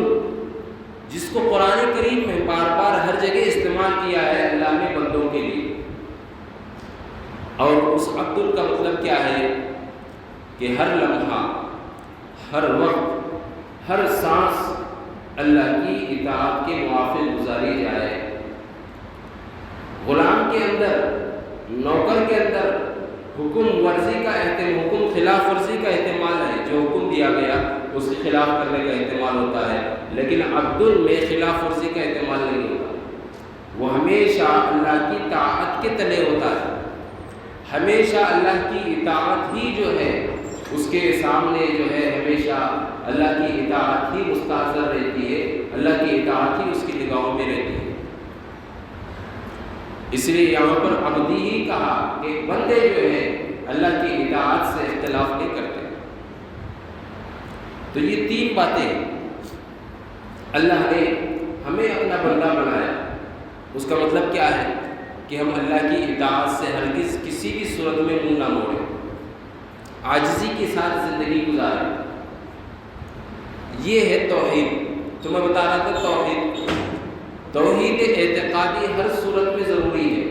جس کو قرآن کریم میں بار بار ہر جگہ استعمال کیا ہے اللہ نے بندوں کے لیے۔ اور اس عبد کا مطلب کیا ہے کہ ہر لمحہ، ہر وقت، ہر سانس اللہ کی اطاعت کے موافق گزاری جائے۔ غلام کے اندر، نوکر کے اندر حکم ورزی کا احتمال، حکم خلاف ورزی کا احتمال ہے، جو حکم دیا گیا اس کے خلاف کرنے کا احتمال ہوتا ہے، لیکن عبد میں خلاف ورزی کا احتمال نہیں ہوتا۔ وہ ہمیشہ اللہ کی طاعت کے تلے ہوتا ہے، ہمیشہ اللہ کی اطاعت ہی جو ہے اس کے سامنے جو ہے ہمیشہ اللہ کی اطاعت ہی مستحضر رہتی ہے، اللہ کی اطاعت ہی اس کی نگاہوں میں رہتی ہے۔ اس لیے یہاں پر عبدی ہی کہا کہ بندے جو ہیں اللہ کی اطاعت سے اختلاف نہیں کرتے۔ تو یہ 3 باتیں اللہ نے ہمیں اپنا بندہ بنایا، اس کا مطلب کیا ہے کہ ہم اللہ کی اطاعت سے ہرگز کسی بھی صورت میں منہ نہ موڑیں، عاجزی کے ساتھ زندگی گزاریں۔ یہ ہے توحید۔ تو میں بتا رہا تھا توحید اعتقادی ہر صورت میں ضروری ہے،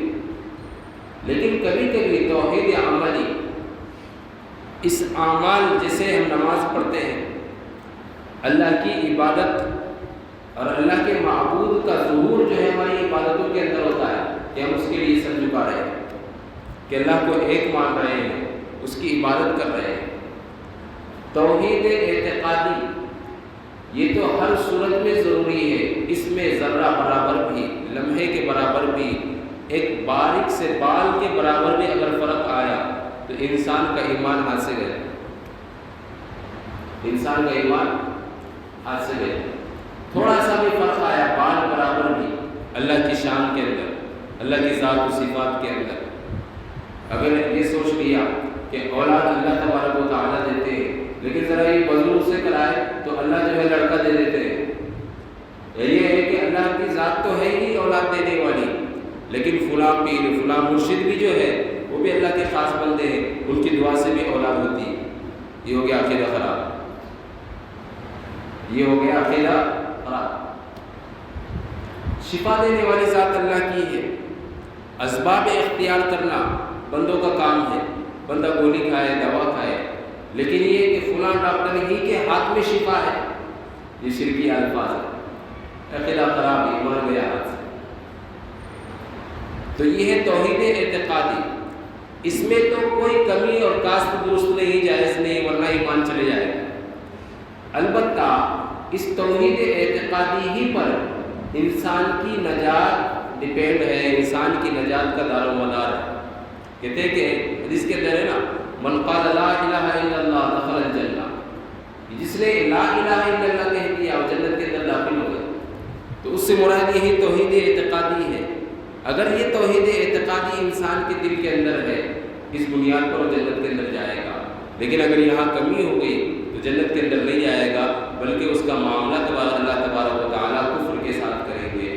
لیکن کبھی کبھی توحید عملی، اس اعمال جیسے ہم نماز پڑھتے ہیں، اللہ کی عبادت اور اللہ کے معبود کا ظہور جو ہے ہماری عبادتوں کے اندر ہوتا ہے کہ ہم اس کے لیے سر جھکا رہے ہیں، کہ اللہ کو ایک مان رہے ہیں، اس کی عبادت کر رہے ہیں۔ توحید اعتقادی یہ تو ہر صورت میں ضروری ہے، اس میں ذرہ برابر بھی، لمحے کے برابر بھی، ایک باریک سے بال کے برابر بھی اگر فرق آیا تو انسان کا ایمان ہاتھ سے گیا، انسان کا ایمان ہاتھ سے گیا۔ تھوڑا سا بھی فرق آیا، بال برابر بھی، اللہ کی شان کے اندر، اللہ کی ذات و صفات کے اندر، اگر یہ سوچ لیا کہ اولاد اللہ تبارک و تعالیٰ دیتے ہیں، لیکن ذرا یہ بزرگ سے کرائے تو اللہ جو ہے لڑکا دے دیتے ہیں، یہ ہے کہ اللہ کی ذات تو ہے ہی اولاد دینے والی، لیکن فلاں پیر فلاں مرشد بھی جو ہے وہ بھی اللہ کے خاص بندے ہیں، ان کی دعا سے بھی اولاد ہوتی ہے۔ یہ ہو گیا عقیدہ خراب، یہ ہو گیا عقیدہ خراب۔ شفا دینے والی ذات اللہ کی ہے، اسباب اختیار کرنا بندوں کا کام ہے، بندہ گولی کھائے دوا کھائے، لیکن یہ کہ فلاں ڈاکٹر ہی کے ہاتھ میں شفا ہے، یہ شرکی الفاظ ہے، عقیدہ خراب، ایمان گیا ہاتھ سے۔ تو یہ ہے توحید اعتقادی، اس میں تو کوئی کمی اور کاست درست نہیں، جائز نہیں، ورنہ ایمان چلے جائے گا۔ البتہ اس توحید اعتقادی ہی پر انسان کی نجات ڈیپینڈ ہے، انسان کی نجات کا دار و مدار ہے۔ کہتے ہیں کہ حدیث کے اندر ہے نا، من قال لا الہ الا اللہ دخل الجنہ، جس نے لا الہ الا اللہ کہہ دیا وہ جنت کے اندر داخل ہو گیا۔ تو اس سے مراد یہی توحید اعتقادی ہے۔ اگر یہ توحید اعتقادی انسان کے دل کے اندر ہے، اس بنیاد پر وہ جنت کے اندر جائے گا، لیکن اگر یہاں کمی ہو گئی تو جنت کے اندر نہیں جائے گا، بلکہ اس کا معاملہ اللہ تبارک و تعالیٰ کفر کے ساتھ کریں گے۔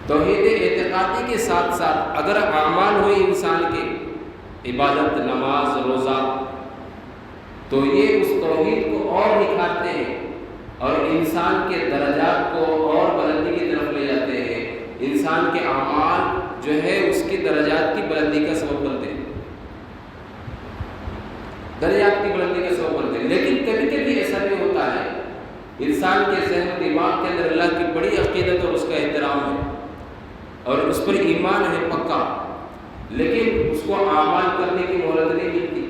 توحید اعتقادی کے ساتھ ساتھ اگر اعمال ہوئے انسان کے، عبادت، نماز، روزہ، تو یہ اس توحید کو اور نکھارتے ہیں اور انسان کے درجات کو اور بلندی کی طرف لے جاتے ہیں۔ انسان کے اعمال جو ہے اس کی درجات کی بلندی کا سبب بنتے ہیں، درجات کی بلندی کا سبب بنتے ہیں۔ لیکن کبھی کبھی ایسا بھی ہوتا ہے، انسان کے ذہن و دماغ کے اندر اللہ کی بڑی عقیدت اور اس کا احترام ہے اور اس پر ایمان ہے پکا، لیکن اس کو اعمال کرنے کی مہلت نہیں ملتی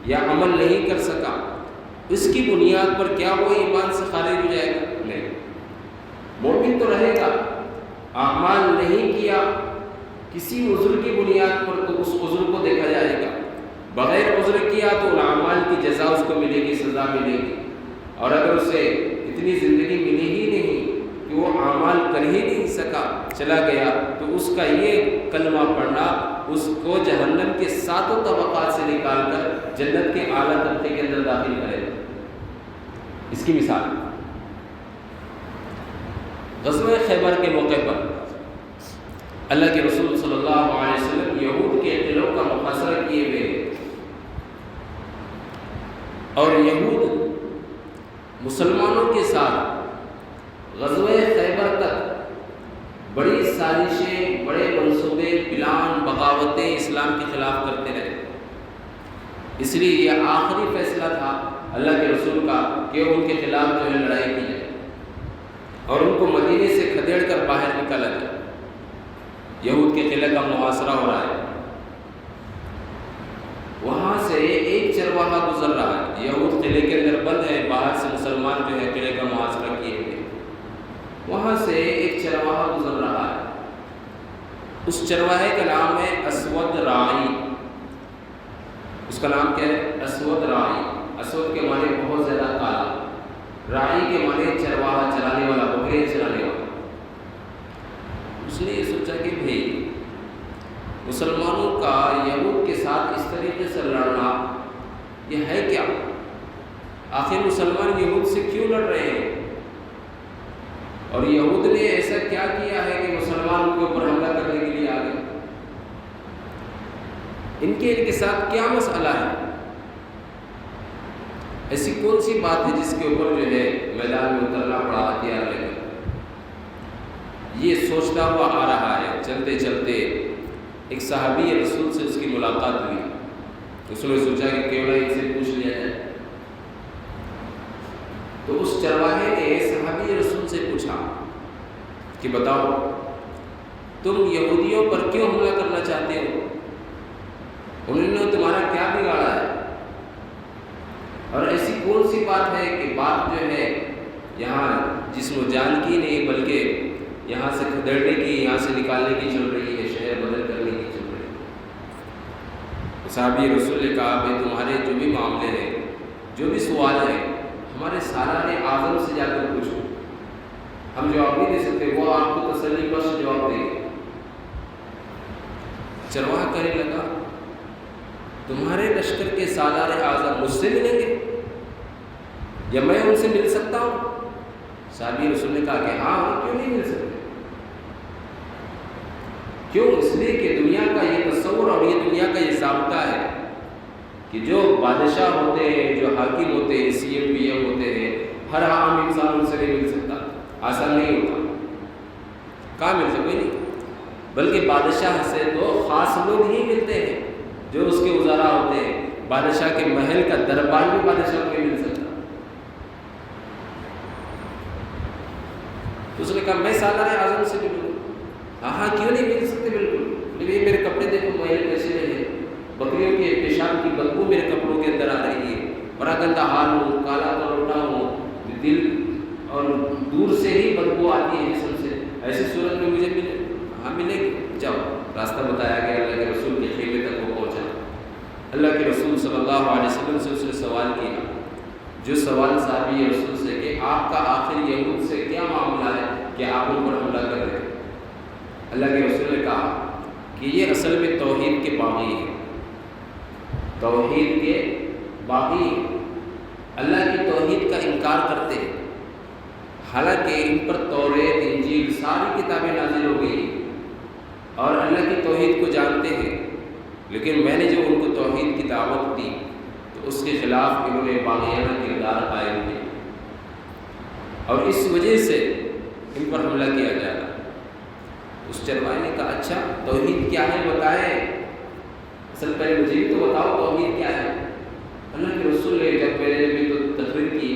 یا عمل نہیں کر سکا، اس کی بنیاد پر کیا وہ ایمان سے خارج ہو جائے گا؟ نہیں، مومن تو رہے گا۔ اعمال نہیں کیا کسی عذر کی بنیاد پر تو اس عذر کو دیکھا جائے گا، بغیر عذر کیا تو ان اعمال کی جزا اس کو ملے گی، سزا ملے گی۔ اور اگر اسے اتنی زندگی ملی ہی نہیں کہ وہ اعمال کر ہی نہیں سکا، چلا گیا، تو اس کا یہ کلمہ پڑھنا اس کو جہنم کے 7 طبقات سے نکال کر جنت کے اعلیٰ طبقے کے اندر داخل کرے گا۔ اس کی مثال غزوہ خیبر کے موقع پر اللہ کے رسول صلی اللہ علیہ وسلم یہود کے قلعوں کا محاصرہ کیے ہوئے، اور یہود مسلمانوں کے ساتھ غزوہ خیبر تک بڑی سازشیں، بڑے منصوبے، پلان، بغاوتیں اسلام کے خلاف کرتے رہے۔ اس لیے یہ آخری فیصلہ تھا اللہ کے رسول کا کہ ان کے خلاف جو ہے لڑائی کی جائے اور ان کو مدینے سے کھدیڑ کر باہر نکالا جائے۔ یہود کے قلعے کا محاصرہ ہو رہا ہے، وہاں سے ایک چرواہا گزر رہا ہے، یہود قلعے کے اندر بند ہے، باہر سے مسلمان جو ہے قلعے کا محاصرہ کیے ہوئے، وہاں سے ایک چرواہا گزر رہا ہے۔ اس چرواہے کا نام ہے اسود راعی۔ اس کا نام کیا ہے؟ اسود راعی۔ اسود کے معنی بہت زیادہ کالا، راعی کے معنی چرواہا، چلانے والا، بکریاں چلانے والا۔ اس نے یہ سوچا کہ بھائی مسلمانوں کا یہود کے ساتھ اس طریقے سے لڑنا یہ ہے کیا؟ آخر مسلمان یہود سے کیوں لڑ رہے ہیں؟ اور یہود نے ایسا کیا کیا ہے کہ مسلمان ان کے اوپر حملہ کرنے کے لیے آ گئے؟ ان کے ساتھ کیا مسئلہ ہے؟ ایسی کون سی بات ہے جس کے اوپر جو ہے میدان میں اترنا پڑا ہتھیار لے کر؟ یہ سوچتا ہوا آ رہا ہے۔ چلتے چلتے ایک صحابی رسول سے اس کی ملاقات ہوئی، اس نے سوچا کہ کیوں نہ ان سے پوچھ لیا جائے۔ تو اس چرواہے نے صحابی رسول سے پوچھا کہ بتاؤ تم یہودیوں پر کیوں حملہ کرنا چاہتے ہو؟ انہوں نے تمہارا کیا بگاڑا ہے؟ اور ایسی کون سی بات ہے کہ بات جو ہے یہاں جسم و جان کی نہیں بلکہ یہاں سے کھدیڑنے کی، یہاں سے نکالنے کی چل رہی ہے، شہر بدل کرنے کی چل رہی ہے۔ صحابی رسول نے کہا بھائی تمہارے جو بھی معاملے ہیں، جو بھی سوال ہے، ہمارے سالار اعظم سے جا کر پوچھو، ہم جواب نہیں دے سکتے، وہ آپ کو تسلی بخش جواب دیں گے۔ چرواہا کہنے لگا تمہارے لشکر کے سالار اعظم مجھ سے ملیں گے یا میں ان سے مل سکتا ہوں؟ صحابی رسول نے کہا کہ ہاں کیوں نہیں مل سکتے؟ کیوں؟ اس لیے کہ دنیا کا یہ تصور اور یہ دنیا کا یہ ضابطہ ہے کہ جو بادشاہ ہوتے ہیں، جو حاکم ہوتے ہیں، سی ایم پی ایم ہوتے ہیں، ہر عام انسان ان سے نہیں مل سکتا، آسان نہیں ہوتا۔ کہاں مل سکتے؟ نہیں، بلکہ بادشاہ سے تو خاص لوگ ہی ملتے ہیں جو اس کے وزراء ہوتے ہیں۔ بادشاہ کے محل کا دربار بھی بادشاہ کو نہیں مل سکتا۔ تو اس نے کہا میں سالار اعظم سے ملوں۔ ہاں کیوں نہیں مل سکتے؟ بالکل۔ میرے کپڑے دیکھو میلے کیسے رہے، بکریوں کے پیشاب کی بدبو میرے کپڑوں کے اندر آ رہی ہے، بڑا گندا حال ہوں، کالا کروٹا ہوں، دل اور دور سے ہی بدبو آتی ہے جسم سے، ایسی صورت میں مجھے ملے؟ ہاں ملے گی، جاؤ۔ راستہ بتایا گیا، اللہ کے رسول کے خیمے تک وہ پہنچا۔ اللہ کے رسول صلی اللہ علیہ وسلم سے اس نے سوال کیا، جو سوال صحابی رسول سے کہ آپ کا آخر یہود سے کیا معاملہ ہے کہ آپ ان پر حملہ کر رہے ہیں؟ اللہ کے رسول نے کہا کہ یہ اصل میں توحید کے باغی ہیں، توحید کے باغی ہیں، اللہ کی توحید کا انکار کرتے ہیں، حالانکہ ان پر توریت، انجیل، ساری کتابیں نازل ہو گئی اور اللہ کی توحید کو جانتے ہیں، لیکن میں نے جو ان کو توحید کی دعوت دی تو اس کے خلاف انہوں نے باغیانہ کردار قائم کیا اور اس وجہ سے ان پر حملہ کیا جا رہا۔ اس چرواہے نے کہا اچھا توحید کیا ہے بتائیں، اصل پہلے مجھے بھی تو بتاؤ توحید کیا ہے۔ اللہ کے رسول نے جب میں نے بھی تو تقریر کی،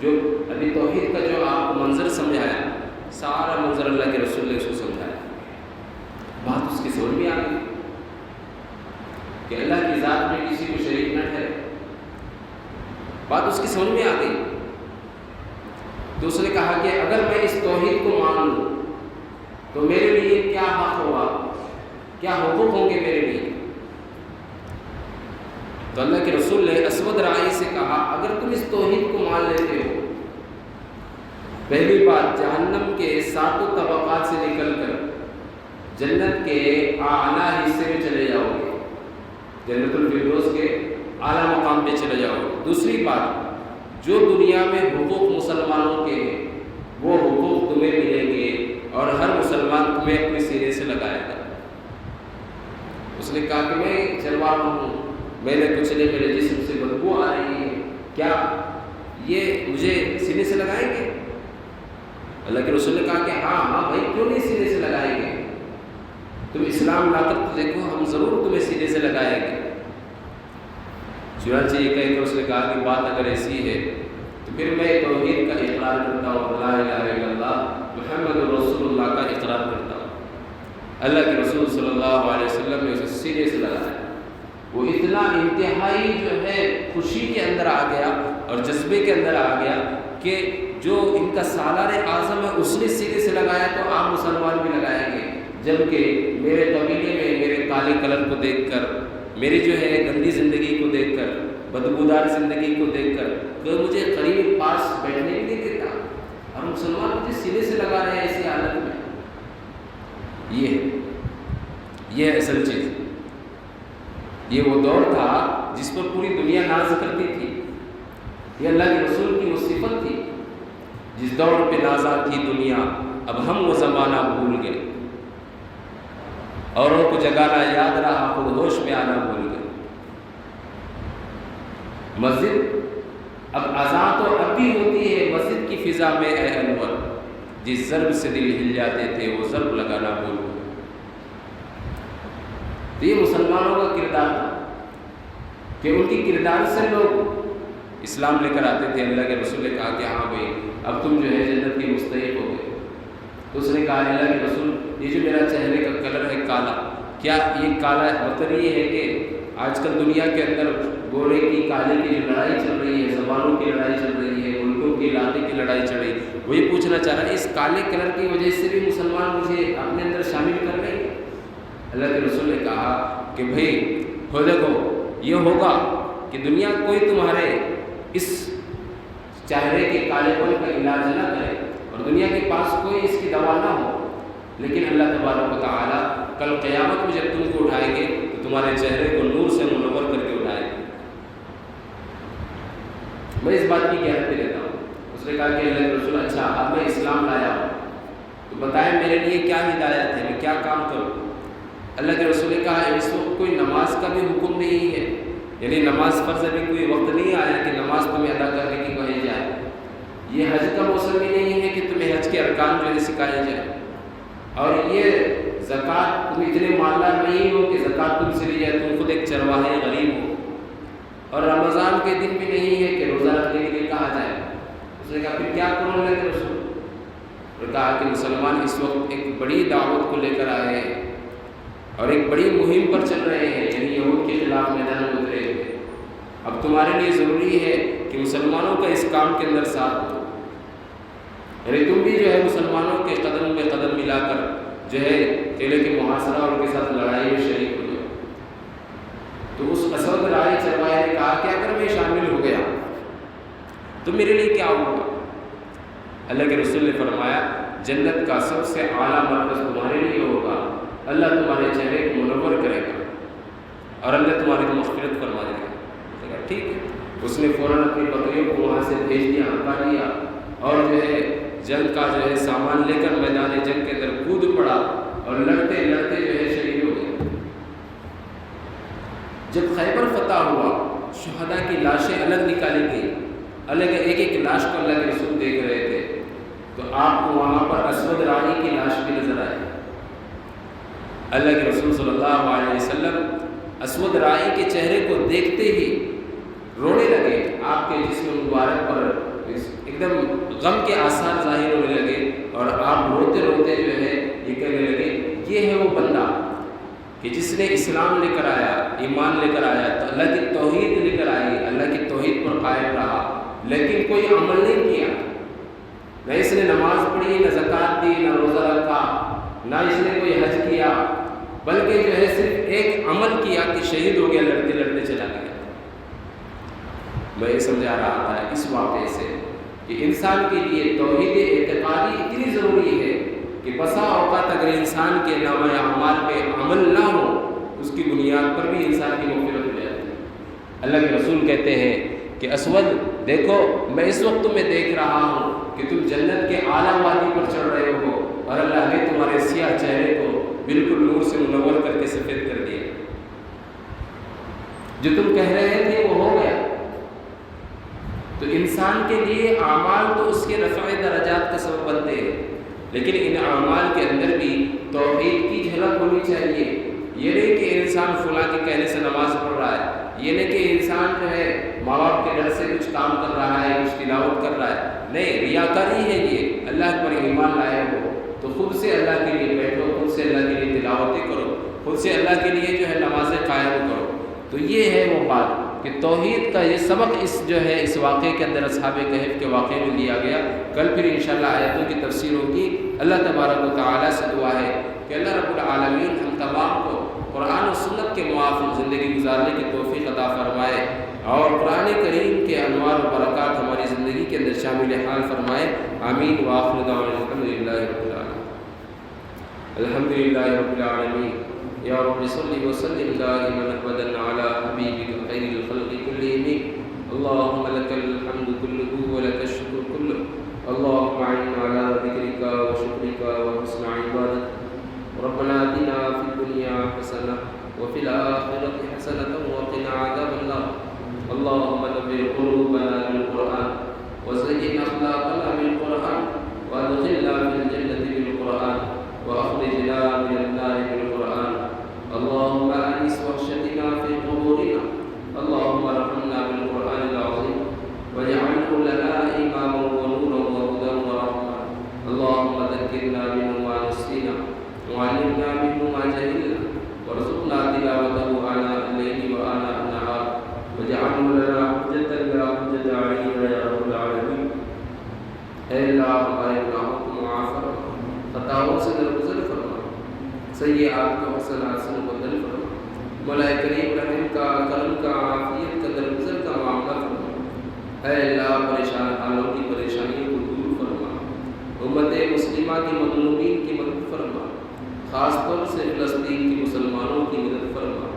جو ابھی توحید کا جو آپ کو منظر سمجھایا، سارا منظر اللہ کے رسول نے اس کو سمجھایا، بات اس کی سمجھ میں آ گئی کہ اللہ کی ذات میں کسی کو شریک نہ ٹھہرے، بات اس کی سمجھ میں آ گئی۔ تو اس نے کہا کہ اگر میں اس توحید کو مان لوں تو میرے لیے کیا حق ہوگا، کیا حقوق ہوں گے میرے لیے؟ تو اللہ کے رسول نے اسود رائی سے کہا اگر تم اس توحید کو مان لیتے ہو، پہلی بات جہنم کے 7 طبقات سے نکل کر جنت کے اعلیٰ حصے میں چلے جاؤ گے، جنت الفردوس کے اعلیٰ مقام پہ چلے جاؤ گے۔ دوسری بات جو دنیا میں حقوق مسلمانوں کے ہیں وہ حقوق تمہیں ملیں گے اور ہر مسلمان تمہیں اپنے سینے سے لگائے گا۔ اس نے کہا کہ میں چرواہا ہوں، میں نے کچھ نہیں، میرے جسم سے بدبو آ رہی ہے، کیا یہ مجھے سینے سے لگائیں گے؟ اللہ کے رسول نے کہا کہ ہاں بھائی کیوں نہیں سینے سے لگائیں گے، تم اسلام لا کر تو دیکھو، ہم ضرور تمہیں سینے سے لگائیں گے۔ چنانچہ یہ کہہ کر اس نے کہا کہ بات اگر ایسی ہے تو پھر میں توحید کا اقرار کرتا ہوں، لا الہ الا اللہ محمد رسول اللہ کا اقرار کرتا ہوں۔ اللہ کے رسول صلی اللہ علیہ وسلم نے اسے سینے سے لگایا، وہ اتنا انتہائی جو ہے خوشی کے اندر آ گیا اور جذبے کے اندر آ گیا کہ جو ان کا سالار اعظم ہے اس نے سینے سے لگایا تو آپ مسلمان بھی لگائیں گے، جبکہ میرے قبیلے میں میرے کالے کلر کو دیکھ کر، میری جو ہے گندی زندگی کو دیکھ کر، بدبودار زندگی کو دیکھ کر کوئی مجھے قریب پاس بیٹھنے بھی نہیں دیتا اور مسلمان مجھے سینے سے لگا رہے ہیں ایسی حالت میں۔ یہ اصل چیز، یہ وہ دور تھا جس پر پوری دنیا ناز کرتی تھی، یہ اللہ کے رسول کی وہ صفت تھی۔ جس دور پہ نازا تھی دنیا، اب ہم وہ زمانہ بھول گئے، اوروں کو جگانا یاد رہا، خود ہوش میں آنا بھول گئے۔ مسجد اب اذان تو اب بھی ہوتی ہے، مسجد کی فضا میں اے انور، جس ضرب سے دل ہل جاتے تھے وہ ضرب لگانا بھول گئے۔ تو یہ مسلمانوں کا کردار تھا کہ ان کی کردار سے لوگ اسلام لے کر آتے تھے۔ اللہ کے رسول نے کہا کہ ہاں بھائی اب تم جو ہے جنت کے مستحق ہو گئے۔ تو اس نے کہا اللہ کے رسول یہ جو میرا چہرے کا کلر ہے کالا، کیا یہ کالا مطلب یہ ہے کہ آج کل دنیا کے اندر گورے کی کالے کی جو لڑائی چل رہی ہے، زبانوں کی لڑائی چل رہی ہے، ملکوں کے علاقے کے کی لڑائی چڑھ رہی، وہ یہ پوچھنا چاہ رہا ہے اس کالے کلر کی وجہ سے بھی مسلمان مجھے اپنے اندر شامل کر رہے ہیں؟ اللہ کے رسول نے کہا کہ بھائی ہو دیکھو یہ ہوگا کہ دنیا کوئی تمہارے اس چہرے کے کالے پن کا علاج نہ کرے اور دنیا کے پاس کوئی اس کی دوا نہ ہو، لیکن اللہ تبارک و تعالیٰ کل قیامت میں جب تم کو اٹھائیں گے تو تمہارے چہرے کو نور سے منور کر کے اٹھائیں گے۔ میں اس بات کی گارنٹی دیتا ہوں۔ اس نے کہا کہ اللہ کے رسول اچھا اب میں اسلام لایا ہوں تو بتائیں میرے لیے کیا ہدایت ہے، میں کیا کام کروں؟ اللہ کے رسول نے کہا اس وقت کوئی نماز کا بھی حکم نہیں ہے، یعنی نماز فرض ابھی کوئی وقت نہیں آیا کہ نماز تمہیں ادا کرنے کی کہی جائے، یہ حج کا موسم بھی نہیں ہے کہ تمہیں حج کے ارکان جو ہے سکھائے جائے، اور یہ زکوٰۃ تم اتنے مالدار نہیں ہو کہ زکوٰۃ تم سے لی جائے، تم خود ایک چرواہے غریب ہو، اور رمضان کے دن بھی نہیں ہے کہ روزہ رکھنے کے لیے کہا جائے۔ اس نے کہا پھر کیا کروں اللہ کے رسول؟ اور کہا کہ مسلمان اس وقت ایک بڑی دعوت کو لے کر آئے ہیں اور ایک بڑی مہم پر چل رہے ہیں، یعنی یہود کے خلاف میدان میں اترے ہیں۔ اب تمہارے لیے ضروری ہے کہ مسلمانوں کا اس کام کے اندر ساتھ دو، یعنی تم بھی جو ہے مسلمانوں کے قدم میں قدم ملا کر جو ہے قلعے کے محاصرہ اور ان کے ساتھ لڑائی میں شریک ہو جاؤ۔ تو اس اسود رائے چرواہے نے کہا کہ اگر میں شامل ہو گیا تو میرے لیے کیا ہوگا؟ اللہ کے رسول نے فرمایا جنت کا سب سے اعلیٰ مرکز تمہارے لیے ہوگا، اللہ تمہارے چہرے کو منور کرے گا اور اللہ تمہاری مغفرت فرما دے گا۔ ٹھیک ہے، اس نے فوراً اپنی بکریوں کو وہاں سے بھیج دیا، ہٹا دیا، اور جو ہے جنگ کا جو ہے سامان لے کر میدان جنگ کے اندر کود پڑا اور لڑتے لڑتے جو ہے شہید ہو گیا۔ جب خیبر فتح ہوا شہداء کی لاشیں الگ نکالی گئی، الگ ایک ایک لاش کو اللہ کے رسول دیکھ رہے تھے، تو آپ کو وہاں پر اسود رائی کی لاش بھی نظر آئی۔ اللہ کے رسول صلی اللہ علیہ وسلم اسود رائی کے چہرے کو دیکھتے ہی رونے لگے، آپ کے جسم مبارک پر ایک دم غم کے آثار ظاہر ہونے لگے، اور آپ روتے روتے جو ہے یہ کہنے لگے یہ ہے وہ بندہ کہ جس نے اسلام لے کر آیا، ایمان لے کر آیا، تو اللہ کی توحید لے کر آئی، اللہ کی توحید پر قائم رہا، لیکن کوئی عمل نہیں کیا، نہ اس نے نماز پڑھی، نہ زکوٰۃ دی، نہ روزہ رکھا، نہ اس نے کوئی حج کیا، بلکہ جو ہے صرف ایک عمل کیا کہ شہید ہو گیا، لڑتے لڑتے چلا گیا۔ میں یہ سمجھا رہا تھا اس واقعے سے کہ انسان کے لیے توحید اعتقادی اتنی ضروری ہے کہ بسا اوقات اگر انسان کے نامہ اعمال پہ عمل نہ ہو، اس کی بنیاد پر بھی انسان کی مغفرت ہو جاتی ہے۔ اللہ کے رسول کہتے ہیں کہ اسود دیکھو میں اس وقت تمہیں دیکھ رہا ہوں کہ تم جنت کے اعلیٰ وادی پر چڑھ رہے ہو، اور اللہ نے تمہارے سیاہ چہرے کو بالکل نور سے منور کر کے سفید کر دیا، جو تم کہہ رہے تھے وہ ہو گیا۔ تو انسان کے لیے اعمال تو اس کے رفع درجات کا سبب بنتے ہیں، لیکن ان اعمال کے اندر بھی توحید کی جھلک ہونی چاہیے۔ یہ نہیں کہ انسان فلاں کے کہنے سے نماز پڑھ رہا ہے، یہ نہیں کہ انسان جو ہے ماں باپ کے ڈر سے کچھ کام کر رہا ہے، کچھ تلاوت کر رہا ہے، نہیں، ریاکاری ہے یہ۔ اللہ پر ایمان لائے ہو تو خود سے اللہ کے لیے بیٹھو، خود سے اللہ کے لیے تلاوتیں کرو، خود سے اللہ کے لیے جو ہے نمازیں قائم کرو۔ تو یہ ہے وہ بات کہ توحید کا یہ سبق اس واقعے کے اندر اصحاب کہف کے واقعے میں لیا گیا۔ کل پھر انشاءاللہ آیتوں کی تفسیر ہوگی۔ اللہ تبارک و تعالیٰ سے دعا ہے کہ اللہ رب العالمین ہم تمام کو قرآن و سنت کے موافق زندگی گزارنے کی توفیق عطا فرمائے، اور قرآن کریم کے انوار و برکات ہماری زندگی کے اندر شامل حال فرمائے۔ آمین وآخر دعوانا الحمدللہ رب العالمین۔ الحمدللہ رب العالمین۔ یا رب صلی وسلم دائما ابدا علی حبیبک خیر الخلق کلہم۔ اللہم لک الحمد کلہ ولک الشکر کلہ، اللہم اعنا علی ذکرک وشکرک وحسن عبادتک۔ ربنا آتنا فی الدنیا حسنہ وفی الآخرۃ حسنۃ وقنا عذاب النار۔ اللہم نور قلوبنا بالقرآن وزین اخلاقنا بالقرآن وادخلنا فی الجنة بالقرآن واخرجنا من النار بالقرآن۔ اللهم أنس وحشتنا في قبورنا، اللهم ارحمنا بالقرآن العظيم واجعله لنا إماما ونورا وهدى ورحمة۔ اللهم ذكرنا منه ما نسينا وعلمنا منه ما جهلنا وارزقنا تلاوته آناء الليل وآناء النهار واجعله لنا حجة لا حجة اے اللہ ہمارے گناہوں کو معاف فرما، خطاؤں سے درگزر فرما، سیئات کو حسنات سے مبدل فرما، مولا کریم رحم کا، کرم کا، عافیت کا، درگزر کا معاملہ فرما۔ اے اللہ پریشان حالوں کی پریشانیوں کو دور فرما، امت مسلمہ کی مظلومین کی مدد فرما، خاص طور سے فلسطین کے مسلمانوں کی مدد فرما۔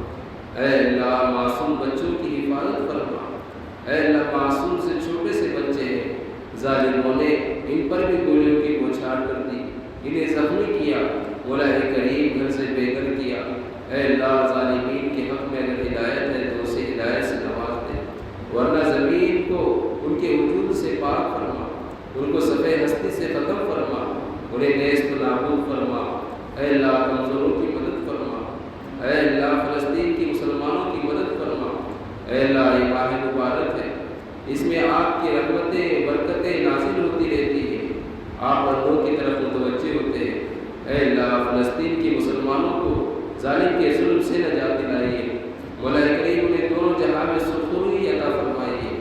اے اللہ معصوم بچوں کی حفاظت فرما، اے اللہ معصوم سے چھوٹے سے بچے ہیں، ظالموں نے ان پر بھی گولیوں کی بوچھار کر دی، انہیں زخمی کیا، مولا کریم گھر سے بے گھر کیا۔ اے اللہ ظالمین کے حق میں اگر ہدایت ہے تو اسے ہدایت سے نواز دے، ورنہ زمین کو ان کے وجود سے پاک فرما، ان کو صفحہ ہستی سے ختم فرما، انہیں نیست و نابود فرما۔ اے اللہ کمزوروں کی مدد فرما، اے اللہ فلسطین کی مسلمانوں کی مدد فرما۔ اے اللہ یہ ماہ مبارک ہے، اس میں آپ کی رحمتیں برکتیں نازل ہوتی رہتی ہیں، آپ بندوں کی طرف متوجہ ہوتے ہیں۔ اے اللہ فلسطین کے مسلمانوں کو ظالم کے ظلم سے نجات دلائیے، مولا کریم انہیں دونوں جہاں میں سرخروئی عطا فرمائیے۔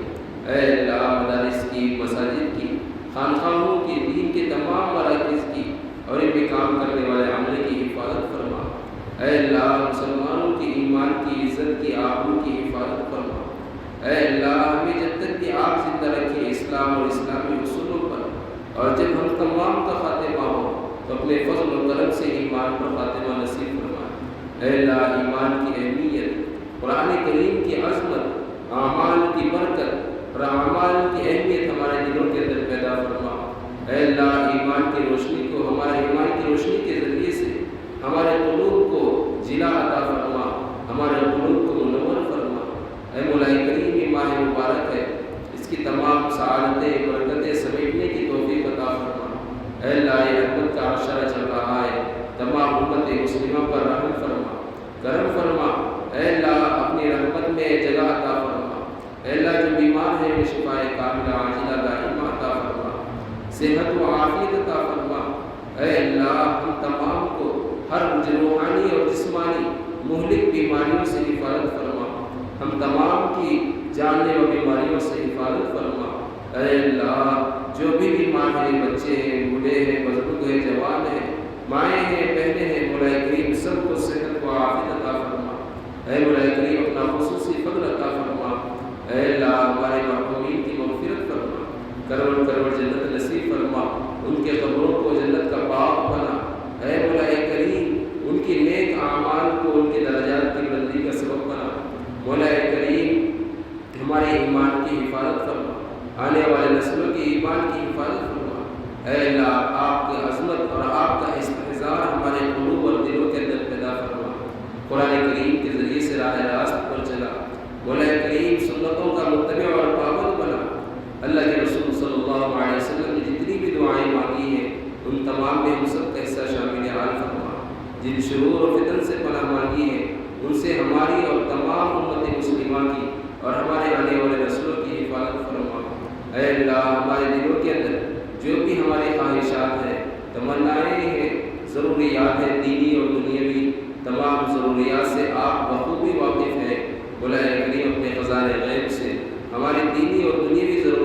اے اللہ مدارس کی، مساجد کی، خانقاہوں کی، دین کے تمام مراکز کی اور ان میں کام کرنے والے عملے کی حفاظت فرما۔ اے اللہ مسلمانوں کی ایمان کی، عزت کی، آبرو کی حفاظت فرما۔ اے اللہ ہمیں جب تک کہ آپ زندہ رکھیں اسلام اور اسلامی اصولوں پر، اور جب ہم تمام کا خاتمہ ہو تو اپنے فضل و کرم سے ایمان پر خاتمہ نصیب فرما۔ اے اللہ ایمان کی اہمیت، قرآن کریم کی عظمت، اعمال کی برکت اور اعمال کی اہمیت ہمارے دلوں کے اندر پیدا فرما۔ اے اللہ ایمان کی روشنی کو، ہمارے ایمان کی روشنی کے ذریعے سے ہمارے قلوب کو جلا عطا فرما، ہمارے قلوب کو منور فرما۔ اے مولا کریم یہ ماہ مبارک ہے، اس کی تمام سعادتیں برکتیں سمیٹنے کی توفیق عطا فرما۔ اے اللہ یہ رحمت کا عشرہ چل رہا ہے، تمام امت مسلمہ پر رحم فرما، کرم فرما۔ اے اللہ اپنی رحمت میں جگہ عطا فرما۔ اے اللہ جو بیمار ہے شفائے کاملہ عاجلہ دائمہ عطا فرما، صحت و عافیت عطا فرما۔ اے اللہ ہم تمام کو ہر روحانی اور جسمانی مہلک بیماریوں سے حفاظت فرما، ہم تمام کی جان لیوا بیماریوں سے حفاظت فرما۔ اے اللہ جو بھی بیمار ہیں، بچے ہیں، بوڑھے ہیں، بزرگ ہیں، جوان ہیں، مائیں ہیں، بہنیں ہیں، مولا کریم سب کو صحت و عافیت عطا فرما۔ اے مولا کریم اپنا خصوصی فضل عطا فرما۔ اے اللہ ہمارے مرحومین کی مغفرت فرما، کروڑ کروڑ جنت نصیب فرما، ان کے قبروں کو جنت کا باغ بنا۔ اے مولا کریم ان کی نیک اعمال کو ان کے درجات کی بلندی کا سبب بنا۔ مولا کریم ہمارے ایمان کی حفاظت فرما، آنے والے نسلوں کی ایمان کی حفاظت فرما۔ اے اللہ آپ کی عظمت اور آپ کا استحضار ہمارے قلوب اور دلوں کے اندر پیدا فرما۔ قرآن کریم کے ذریعے سے راہ راست پر چلا، مولا کریم سنتوں کا متبع اور پابند بنا۔ اللہ کے رسول صلی اللہ علیہ وسلم نے جتنی بھی دعائیں مانگی ہیں ان تمام میں ہم سب کا حصہ شامل حال فرما۔ جن شرور و فتن سے پناہ مانگی ہے ان سے ہماری اور تمام امت مسلمہ کی اور ہمارے آنے والے نسلوں کی حفاظت فرما۔ اے اللہ ہمارے دلوں کے اندر جو بھی ہماری خواہشات ہیں، تمنائیں ہیں، ضروریات ہیں، دینی اور دنیاوی، تمام ضروریات سے آپ بخوبی واقف ہیں۔ مولا کریم اپنے خزانہ غیب سے ہماری دینی اور دنیاوی ضروریات